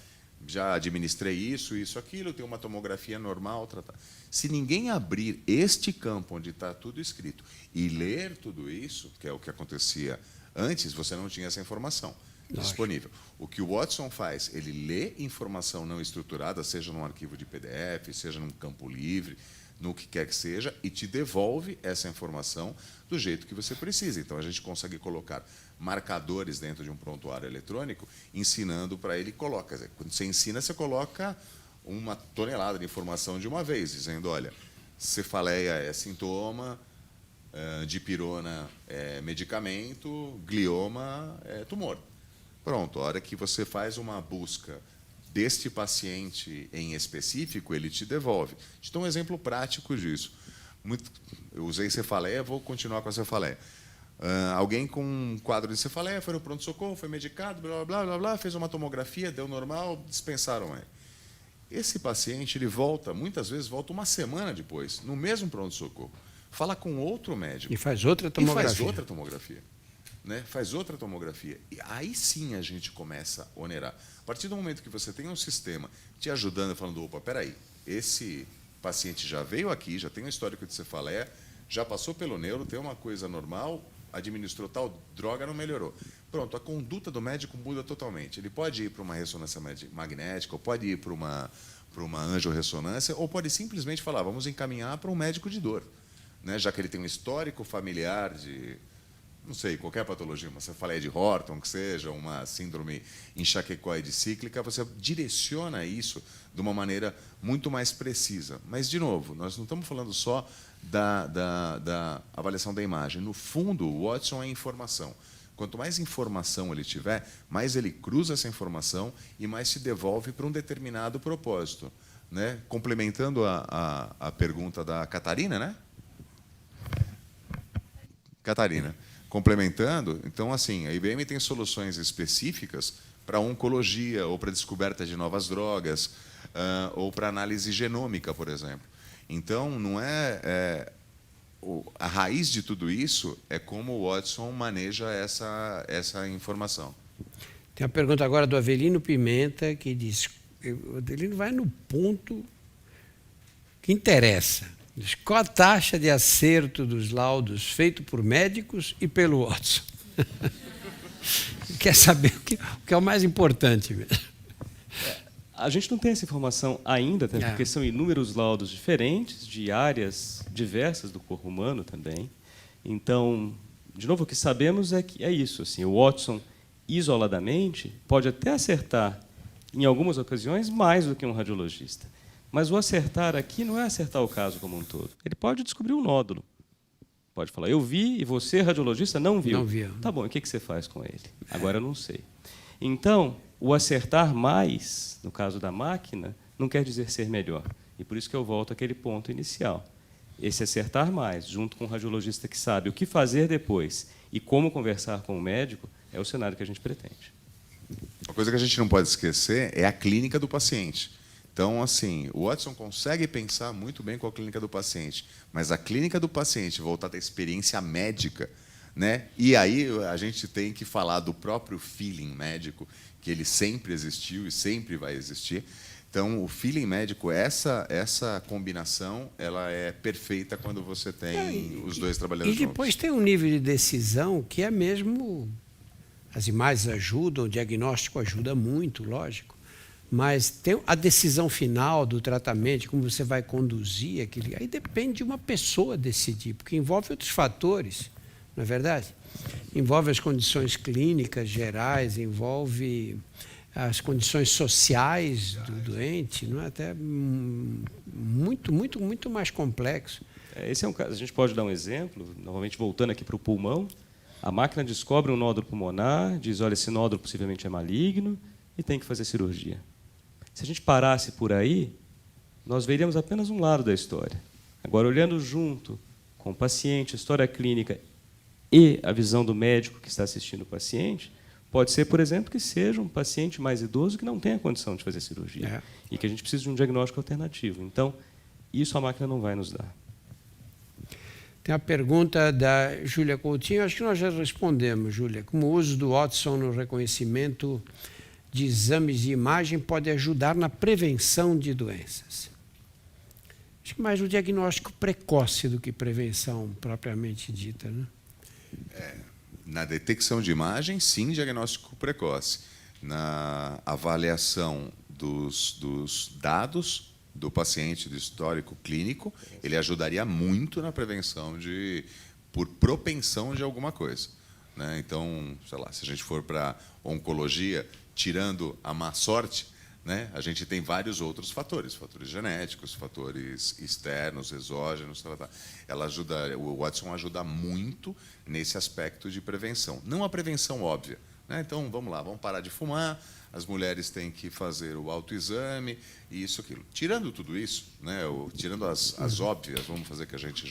Já administrei isso, aquilo, tem uma tomografia normal, Se ninguém abrir este campo onde está tudo escrito e ler tudo isso, que é o que acontecia antes, você não tinha essa informação disponível. O que o Watson faz, ele lê informação não estruturada, seja num arquivo de PDF, seja num campo livre, no que quer que seja, e te devolve essa informação do jeito que você precisa. Então, a gente consegue colocar marcadores dentro de um prontuário eletrônico, ensinando para ele, coloca. Quer dizer, quando você ensina, você coloca uma tonelada de informação de uma vez, dizendo, olha, cefaleia é sintoma, dipirona é medicamento, glioma é tumor. Pronto, a hora que você faz uma busca deste paciente em específico, ele te devolve. Te dou um exemplo prático disso. Eu usei cefaleia, vou continuar com a cefaleia. Alguém com um quadro de cefaleia foi no pronto-socorro, foi medicado, blá, fez uma tomografia, deu normal, dispensaram ele. Esse paciente, ele volta, muitas vezes volta uma semana depois, no mesmo pronto-socorro, fala com outro médico. E faz outra tomografia. Faz outra tomografia. E aí sim a gente começa a onerar. A partir do momento que você tem um sistema te ajudando, falando, opa, peraí, esse paciente já veio aqui, já tem um histórico de cefaleia, já passou pelo neuro, tem uma coisa normal, administrou tal droga, não melhorou. Pronto, a conduta do médico muda totalmente. Ele pode ir para uma ressonância magnética, ou pode ir para uma angiorressonância, ou pode simplesmente falar, vamos encaminhar para um médico de dor, né? Já que ele tem um histórico familiar de, não sei, qualquer patologia, uma cefaleia de Horton, que seja, uma síndrome enxaquecoide cíclica, você direciona isso de uma maneira muito mais precisa. Mas, de novo, nós não estamos falando só da avaliação da imagem. No fundo, o Watson é informação. Quanto mais informação ele tiver, mais ele cruza essa informação e mais se devolve para um determinado propósito, né? Complementando a pergunta da Catarina, né? Catarina. Complementando, então, assim, a IBM tem soluções específicas para oncologia, ou para descoberta de novas drogas, ou para análise genômica, por exemplo. Então, não a raiz de tudo isso é como o Watson maneja essa informação. Tem uma pergunta agora do Avelino Pimenta, que diz, o Avelino vai no ponto que interessa. Qual a taxa de acerto dos laudos feito por médicos e pelo Watson? Quer saber o que é o mais importante mesmo. A gente não tem essa informação ainda, porque são inúmeros laudos diferentes, de áreas diversas do corpo humano também. Então, de novo, o que sabemos é que é isso. Assim, o Watson, isoladamente, pode até acertar, em algumas ocasiões, mais do que um radiologista. Mas o acertar aqui não é acertar o caso como um todo. Ele pode descobrir um nódulo. Pode falar, eu vi e você, radiologista, não viu. Não viu. Tá bom, e o que você faz com ele? Agora eu não sei. Então, o acertar mais, no caso da máquina, não quer dizer ser melhor. E por isso que eu volto àquele ponto inicial. Esse acertar mais, junto com o radiologista que sabe o que fazer depois e como conversar com o médico, é o cenário que a gente pretende. Uma coisa que a gente não pode esquecer é a clínica do paciente. Então, assim, o Watson consegue pensar muito bem com a clínica do paciente, mas a clínica do paciente voltada à experiência médica, né? E aí a gente tem que falar do próprio feeling médico, que ele sempre existiu e sempre vai existir. Então, o feeling médico, essa combinação, ela é perfeita quando você tem os dois trabalhando juntos. E depois tem um nível de decisão que é mesmo... As imagens ajudam, o diagnóstico ajuda muito, lógico. Mas tem a decisão final do tratamento, como você vai conduzir aquele... Aí depende de uma pessoa decidir, porque envolve outros fatores, não é verdade? Envolve as condições clínicas gerais, envolve as condições sociais do doente, não é? Até muito mais complexo. Esse é um caso. A gente pode dar um exemplo, novamente voltando aqui para o pulmão. A máquina descobre um nódulo pulmonar, diz, olha, esse nódulo possivelmente é maligno e tem que fazer cirurgia. Se a gente parasse por aí, nós veríamos apenas um lado da história. Agora, olhando junto com o paciente, a história clínica e a visão do médico que está assistindo o paciente, pode ser, por exemplo, que seja um paciente mais idoso que não tenha condição de fazer cirurgia e que a gente precisa de um diagnóstico alternativo. Então, isso a máquina não vai nos dar. Tem a pergunta da Júlia Coutinho, acho que nós já respondemos, Júlia. Como o uso do Watson no reconhecimento de exames de imagem pode ajudar na prevenção de doenças? Acho que mais no diagnóstico precoce do que prevenção propriamente dita, né? Na detecção de imagem, sim, diagnóstico precoce. Na avaliação dos dados do paciente, do histórico clínico, ele ajudaria muito na prevenção por propensão de alguma coisa, né? Então, sei lá, se a gente for para oncologia, tirando a má sorte, né, a gente tem vários outros fatores genéticos, fatores externos, exógenos. O Watson ajuda muito nesse aspecto de prevenção. Não a prevenção óbvia, né? Então, vamos lá, vamos parar de fumar, as mulheres têm que fazer o autoexame, e isso, aquilo. Tirando tudo isso, né, tirando as óbvias, vamos fazer que a gente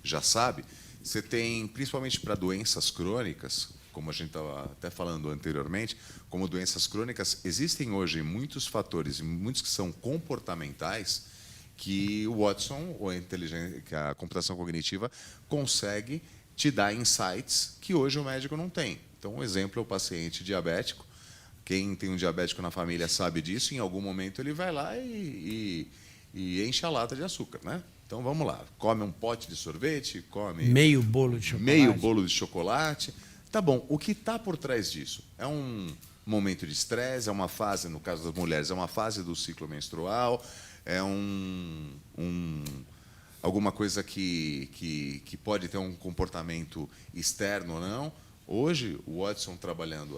já sabe, você tem, principalmente para doenças crônicas, como a gente estava até falando anteriormente, como doenças crônicas, existem hoje muitos fatores, muitos que são comportamentais, que o Watson, ou que a computação cognitiva, consegue te dar insights que hoje o médico não tem. Então, um exemplo é o paciente diabético. Quem tem um diabético na família sabe disso, em algum momento ele vai lá e enche a lata de açúcar, né? Então, vamos lá, come um pote de sorvete, come meio bolo de chocolate. Tá bom, o que está por trás disso? É um momento de estresse, é uma fase, no caso das mulheres, é uma fase do ciclo menstrual, é alguma coisa que pode ter um comportamento externo ou não. Hoje, o Watson, trabalhando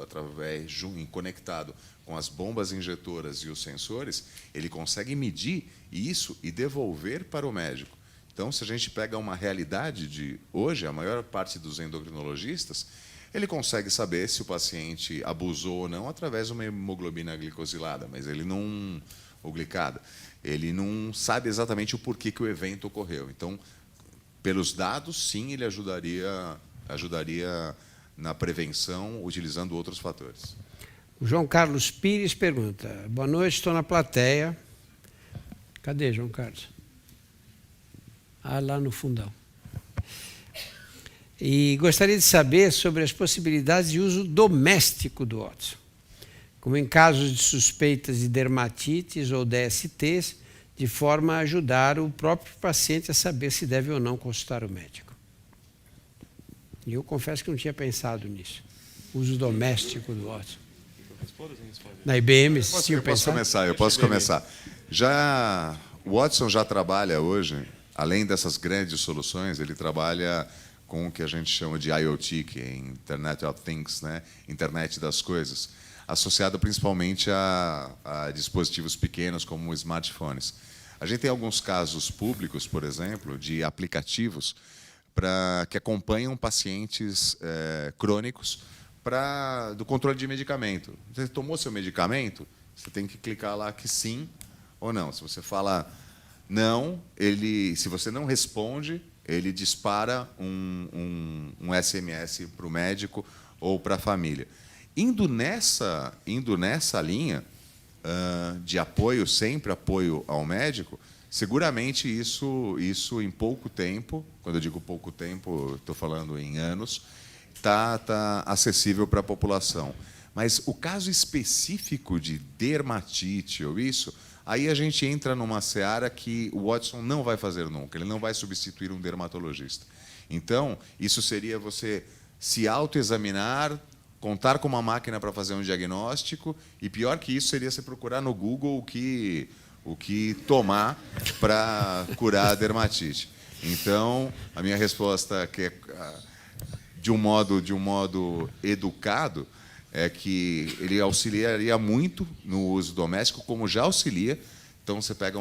conectado com as bombas injetoras e os sensores, ele consegue medir isso e devolver para o médico. Então, se a gente pega uma realidade de hoje, a maior parte dos endocrinologistas, ele consegue saber se o paciente abusou ou não através de uma hemoglobina glicosilada, mas ele não, ou glicada, ele não sabe exatamente o porquê que o evento ocorreu. Então, pelos dados, sim, ele ajudaria na prevenção, utilizando outros fatores. O João Carlos Pires pergunta, boa noite, estou na plateia. Cadê, João Carlos? Ah, lá no fundão. E gostaria de saber sobre as possibilidades de uso doméstico do Watson, como em casos de suspeitas de dermatites ou DSTs, de forma a ajudar o próprio paciente a saber se deve ou não consultar o médico. E eu confesso que não tinha pensado nisso. Uso doméstico do Watson. Na IBM, eu posso começar. O Watson já trabalha hoje, além dessas grandes soluções, ele trabalha com o que a gente chama de IoT, que é Internet of Things, né? Internet das coisas, associado principalmente a dispositivos pequenos como smartphones. A gente tem alguns casos públicos, por exemplo, de aplicativos que acompanham pacientes crônicos do controle de medicamento. Você tomou seu medicamento, você tem que clicar lá que sim ou não. Se você fala não, se você não responde, ele dispara um SMS para o médico ou para a família. Indo nessa linha de apoio, sempre apoio ao médico, seguramente isso em pouco tempo, quando eu digo pouco tempo, estou falando em anos, está acessível para a população. Mas o caso específico de dermatite ou isso, aí a gente entra numa seara que o Watson não vai fazer nunca, ele não vai substituir um dermatologista. Então, isso seria você se autoexaminar, contar com uma máquina para fazer um diagnóstico, e pior que isso seria você procurar no Google o que tomar para curar a dermatite. Então, a minha resposta, que é de um modo educado, é que ele auxiliaria muito no uso doméstico, como já auxilia. Então, você pega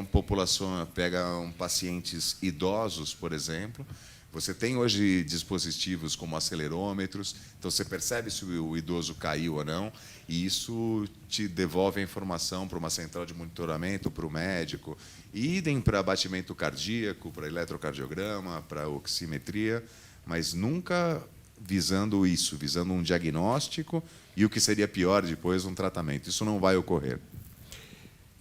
pacientes idosos, por exemplo, Você tem hoje dispositivos como acelerômetros, então você percebe se o idoso caiu ou não, e isso te devolve a informação para uma central de monitoramento, para o médico, e idem para batimento cardíaco, para eletrocardiograma, para oximetria, mas nunca visando isso, visando um diagnóstico e o que seria pior depois, um tratamento. Isso não vai ocorrer.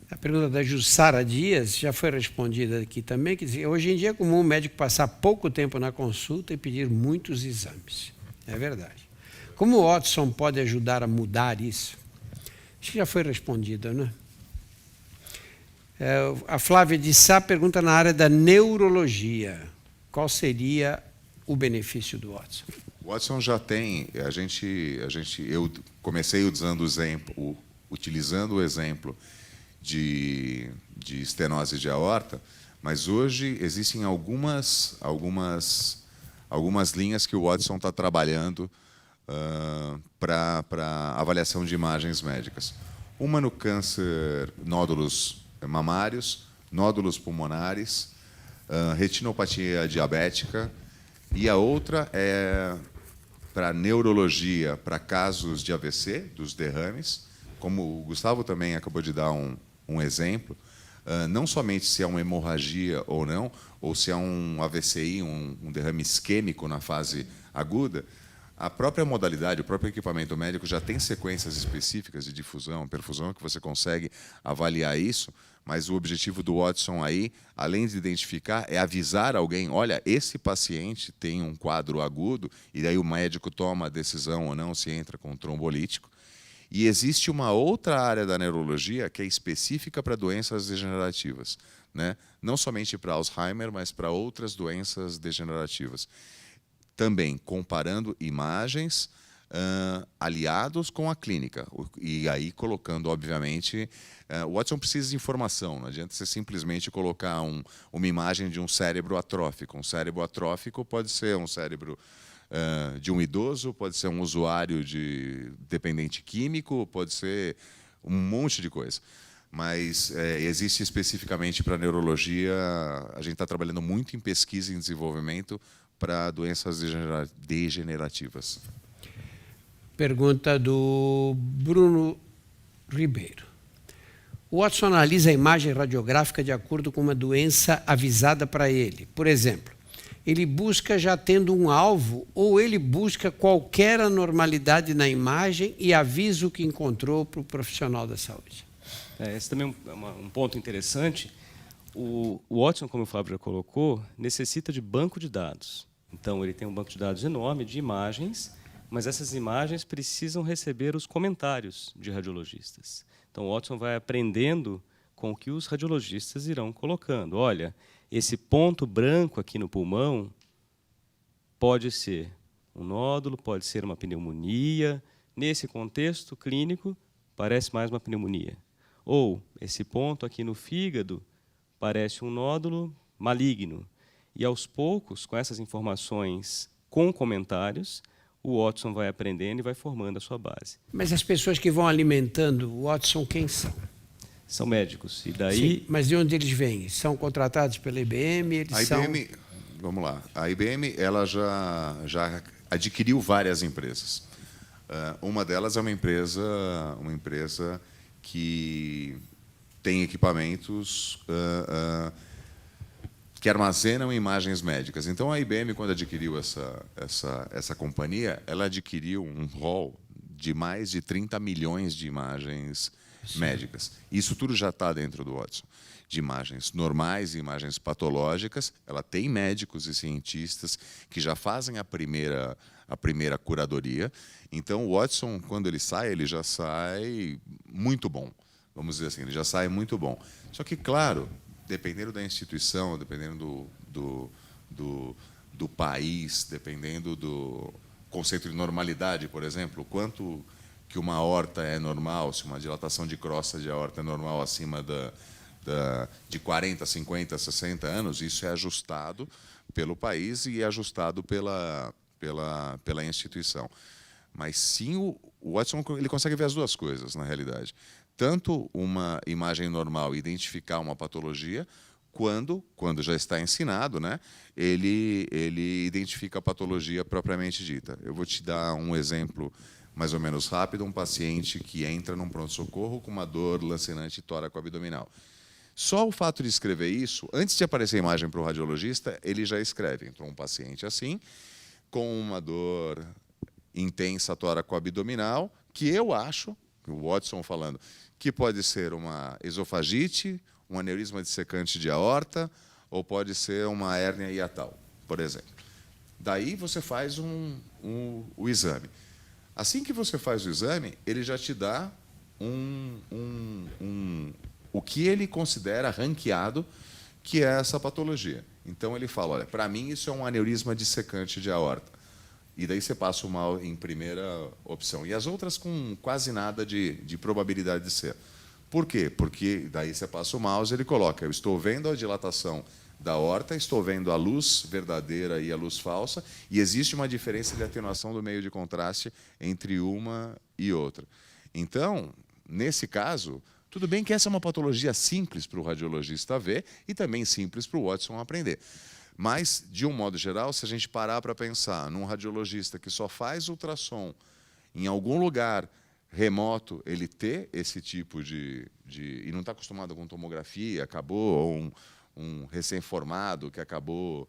A pergunta da Jussara Dias já foi respondida aqui também, que dizia, hoje em dia é comum o médico passar pouco tempo na consulta e pedir muitos exames. É verdade. Como o Watson pode ajudar a mudar isso? Acho que já foi respondida, né? A Flávia de Sá pergunta na área da neurologia. Qual seria o benefício do Watson? O Watson já tem, eu comecei utilizando o exemplo de estenose de aorta, mas hoje existem algumas linhas que o Watson está trabalhando para avaliação de imagens médicas. Uma no câncer, nódulos mamários, nódulos pulmonares, retinopatia diabética, e a outra é para neurologia, para casos de AVC, dos derrames, como o Gustavo também acabou de dar um exemplo, não somente se é uma hemorragia ou não, ou se é um AVCI, um derrame isquêmico na fase aguda, a própria modalidade, o próprio equipamento médico já tem sequências específicas de difusão, perfusão, que você consegue avaliar isso, mas o objetivo do Watson aí, além de identificar, é avisar alguém, olha, esse paciente tem um quadro agudo, e daí o médico toma a decisão ou não se entra com um trombolítico. E existe uma outra área da neurologia que é específica para doenças degenerativas, né? Não somente para Alzheimer, mas para outras doenças degenerativas. Também comparando imagens aliados com a clínica. E aí colocando, obviamente, o Watson precisa de informação, não adianta você simplesmente colocar uma imagem de um cérebro atrófico. Um cérebro atrófico pode ser um cérebro de um idoso, pode ser um usuário de dependente químico, pode ser um monte de coisa. Mas existe especificamente para a neurologia, a gente está trabalhando muito em pesquisa e desenvolvimento para doenças degenerativas. Pergunta do Bruno Ribeiro. O Watson analisa a imagem radiográfica de acordo com uma doença avisada para ele. Por exemplo, ele busca já tendo um alvo ou ele busca qualquer anormalidade na imagem e avisa o que encontrou para o profissional da saúde? Esse também é um ponto interessante. O Watson, como o Fábio já colocou, necessita de banco de dados. Então, ele tem um banco de dados enorme de imagens, mas essas imagens precisam receber os comentários de radiologistas. Então, o Watson vai aprendendo com o que os radiologistas irão colocando. Olha, esse ponto branco aqui no pulmão pode ser um nódulo, pode ser uma pneumonia. Nesse contexto clínico, parece mais uma pneumonia. Ou, esse ponto aqui no fígado parece um nódulo maligno. E, aos poucos, com essas informações com comentários, o Watson vai aprendendo e vai formando a sua base. Mas as pessoas que vão alimentando o Watson, quem são? São médicos. E daí... Sim, mas de onde eles vêm? São contratados pela IBM? Vamos lá. A IBM ela já adquiriu várias empresas. Uma delas é uma empresa que tem equipamentos que armazenam imagens médicas. Então, a IBM, quando adquiriu essa companhia, ela adquiriu um rol de mais de 30 milhões de imagens médicas. Isso tudo já está dentro do Watson. De imagens normais e imagens patológicas, ela tem médicos e cientistas que já fazem a primeira curadoria. Então, o Watson, quando ele já sai muito bom. Vamos dizer assim, ele já sai muito bom. Só que, claro, dependendo da instituição, dependendo do país, dependendo do conceito de normalidade, por exemplo, quanto que uma aorta é normal, se uma dilatação de crosta de aorta é normal acima de 40, 50, 60 anos, isso é ajustado pelo país e é ajustado pela instituição. Mas sim, o Watson ele consegue ver as duas coisas, na realidade. Tanto uma imagem normal identificar uma patologia, quando já está ensinado, né, ele identifica a patologia propriamente dita. Eu vou te dar um exemplo mais ou menos rápido, um paciente que entra num pronto-socorro com uma dor lacerante tóraco-abdominal. Só o fato de escrever isso, antes de aparecer a imagem para o radiologista, ele já escreve. Entrou um paciente assim, com uma dor intensa tóraco-abdominal, que eu acho, o Watson falando, que pode ser uma esofagite, um aneurisma dissecante de aorta, ou pode ser uma hérnia hiatal, por exemplo. Daí você faz o exame. Assim que você faz o exame, ele já te dá o que ele considera ranqueado que é essa patologia. Então ele fala, olha, para mim isso é um aneurisma dissecante de aorta. E daí você passa o mal em primeira opção. E as outras com quase nada de probabilidade de ser. Por quê? Porque daí você passa o mouse e ele coloca, eu estou vendo a dilatação da aorta, estou vendo a luz verdadeira e a luz falsa, e existe uma diferença de atenuação do meio de contraste entre uma e outra. Então, nesse caso, tudo bem que essa é uma patologia simples para o radiologista ver e também simples para o Watson aprender. Mas, de um modo geral, se a gente parar para pensar num radiologista que só faz ultrassom em algum lugar remoto, ele ter esse tipo e não está acostumado com tomografia, acabou, ou um recém-formado que acabou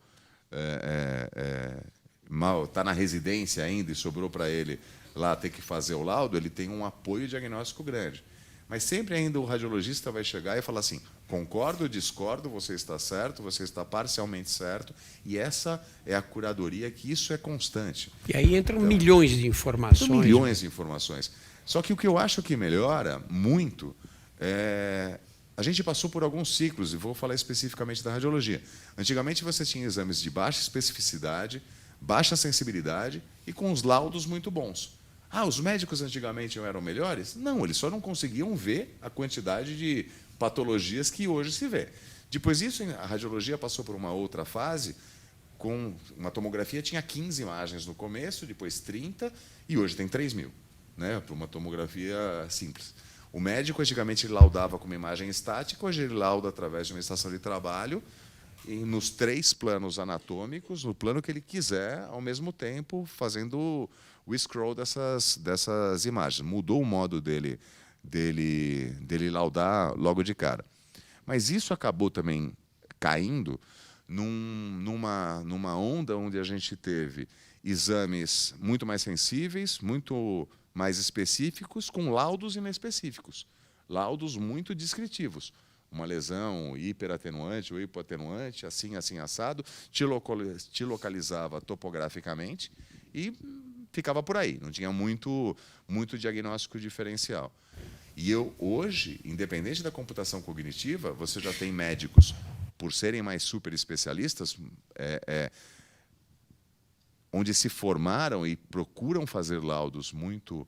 está na residência ainda e sobrou para ele lá ter que fazer o laudo, ele tem um apoio diagnóstico grande. Mas sempre ainda o radiologista vai chegar e falar assim, concordo, discordo, você está certo, você está parcialmente certo, e essa é a curadoria, que isso é constante. E aí entram então, milhões de informações. Milhões de informações. Só que o que eu acho que melhora muito a gente passou por alguns ciclos, e vou falar especificamente da radiologia. Antigamente você tinha exames de baixa especificidade, baixa sensibilidade e com os laudos muito bons. Ah, os médicos antigamente não eram melhores? Não, eles só não conseguiam ver a quantidade de patologias que hoje se vê. Depois disso, a radiologia passou por uma outra fase, com uma tomografia tinha 15 imagens no começo, depois 30, e hoje tem 3.000, né, para uma tomografia simples. O médico antigamente ele laudava com uma imagem estática, hoje ele lauda através de uma estação de trabalho, e nos 3 planos anatômicos, no plano que ele quiser, ao mesmo tempo, fazendo o scroll dessas imagens. Mudou o modo dele laudar logo de cara. Mas isso acabou também caindo numa onda onde a gente teve exames muito mais sensíveis, muito mais específicos, com laudos inespecíficos, laudos muito descritivos. Uma lesão hiperatenuante ou hipoatenuante, assim, assado, te localizava topograficamente e ficava por aí, não tinha muito diagnóstico diferencial. E hoje, independente da computação cognitiva, você já tem médicos, por serem mais super especialistas, onde se formaram e procuram fazer laudos muito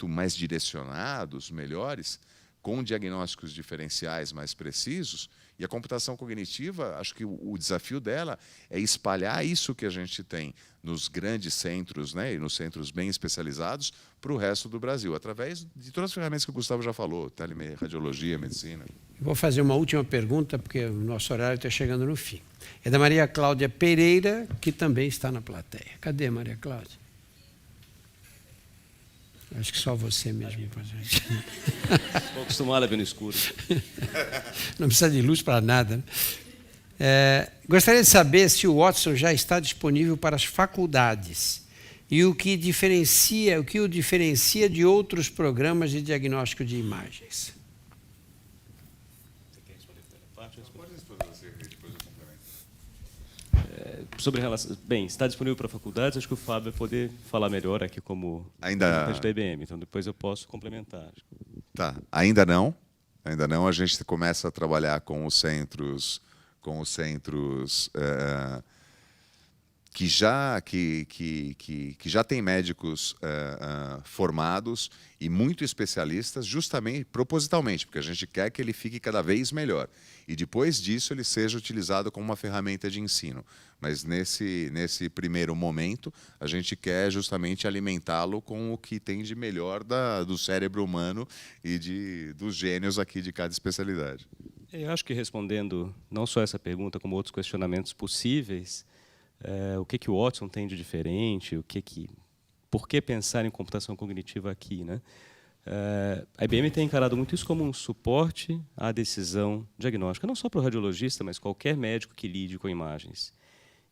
mais direcionados, melhores, com diagnósticos diferenciais mais precisos, e a computação cognitiva, acho que o desafio dela é espalhar isso que a gente tem nos grandes centros, né, e nos centros bem especializados, para o resto do Brasil, através de todas as ferramentas que o Gustavo já falou, teleradiologia, medicina. Vou fazer uma última pergunta, porque o nosso horário está chegando no fim. É da Maria Cláudia Pereira, que também está na plateia. Cadê, Maria Cláudia? Acho que só você mesmo. Estou acostumado a ver no escuro. Não precisa de luz para nada, né? Gostaria de saber se o Watson já está disponível para as faculdades e o que o diferencia de outros programas de diagnóstico de imagens. Sobre relação, bem, está disponível para faculdades, acho que o Fábio vai poder falar melhor aqui como representante da IBM, então depois eu posso complementar. Tá, ainda não, a gente começa a trabalhar com os centros que já têm médicos formados e muito especialistas, justamente, propositalmente, porque a gente quer que ele fique cada vez melhor. E depois disso ele seja utilizado como uma ferramenta de ensino. Mas nesse primeiro momento, a gente quer justamente alimentá-lo com o que tem de melhor do cérebro humano e dos gênios aqui de cada especialidade. Eu acho que respondendo não só essa pergunta, como outros questionamentos possíveis, o que o Watson tem de diferente, por que pensar em computação cognitiva aqui, né? A IBM tem encarado muito isso como um suporte à decisão diagnóstica, não só para o radiologista, mas qualquer médico que lide com imagens.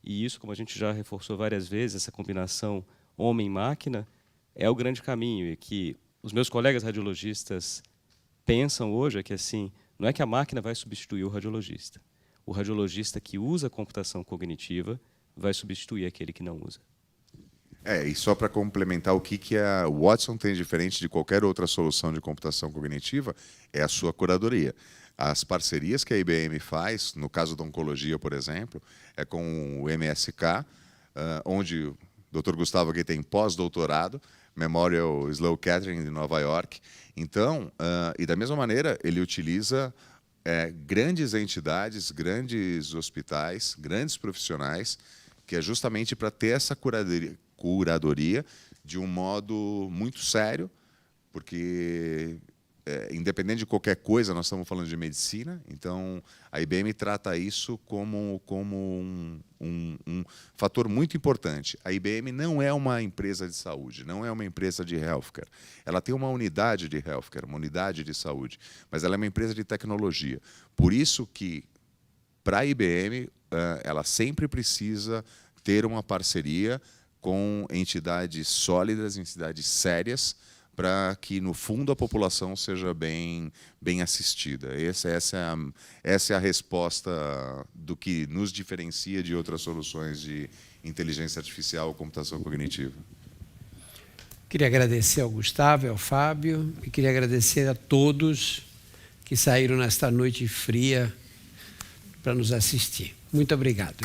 E isso, como a gente já reforçou várias vezes, essa combinação homem-máquina é o grande caminho, e que os meus colegas radiologistas pensam hoje é que assim, não é que a máquina vai substituir o radiologista. O radiologista que usa a computação cognitiva vai substituir aquele que não usa. E só para complementar, o que a Watson tem diferente de qualquer outra solução de computação cognitiva é a sua curadoria. As parcerias que a IBM faz, no caso da oncologia, por exemplo, é com o MSK, onde o Dr. Gustavo aqui tem pós-doutorado, Memorial Sloan Kettering de Nova York. Então, e da mesma maneira, ele utiliza grandes entidades, grandes hospitais, grandes profissionais, que é justamente para ter essa curadoria de um modo muito sério, porque, independente de qualquer coisa, nós estamos falando de medicina, então a IBM trata isso como um fator muito importante. A IBM não é uma empresa de saúde, não é uma empresa de healthcare. Ela tem uma unidade de healthcare, uma unidade de saúde, mas ela é uma empresa de tecnologia. Por isso que, para a IBM, ela sempre precisa ter uma parceria com entidades sólidas, entidades sérias, para que, no fundo, a população seja bem assistida. Essa é a resposta do que nos diferencia de outras soluções de inteligência artificial ou computação cognitiva. Queria agradecer ao Gustavo e ao Fábio, e queria agradecer a todos que saíram nesta noite fria para nos assistir. Muito obrigado.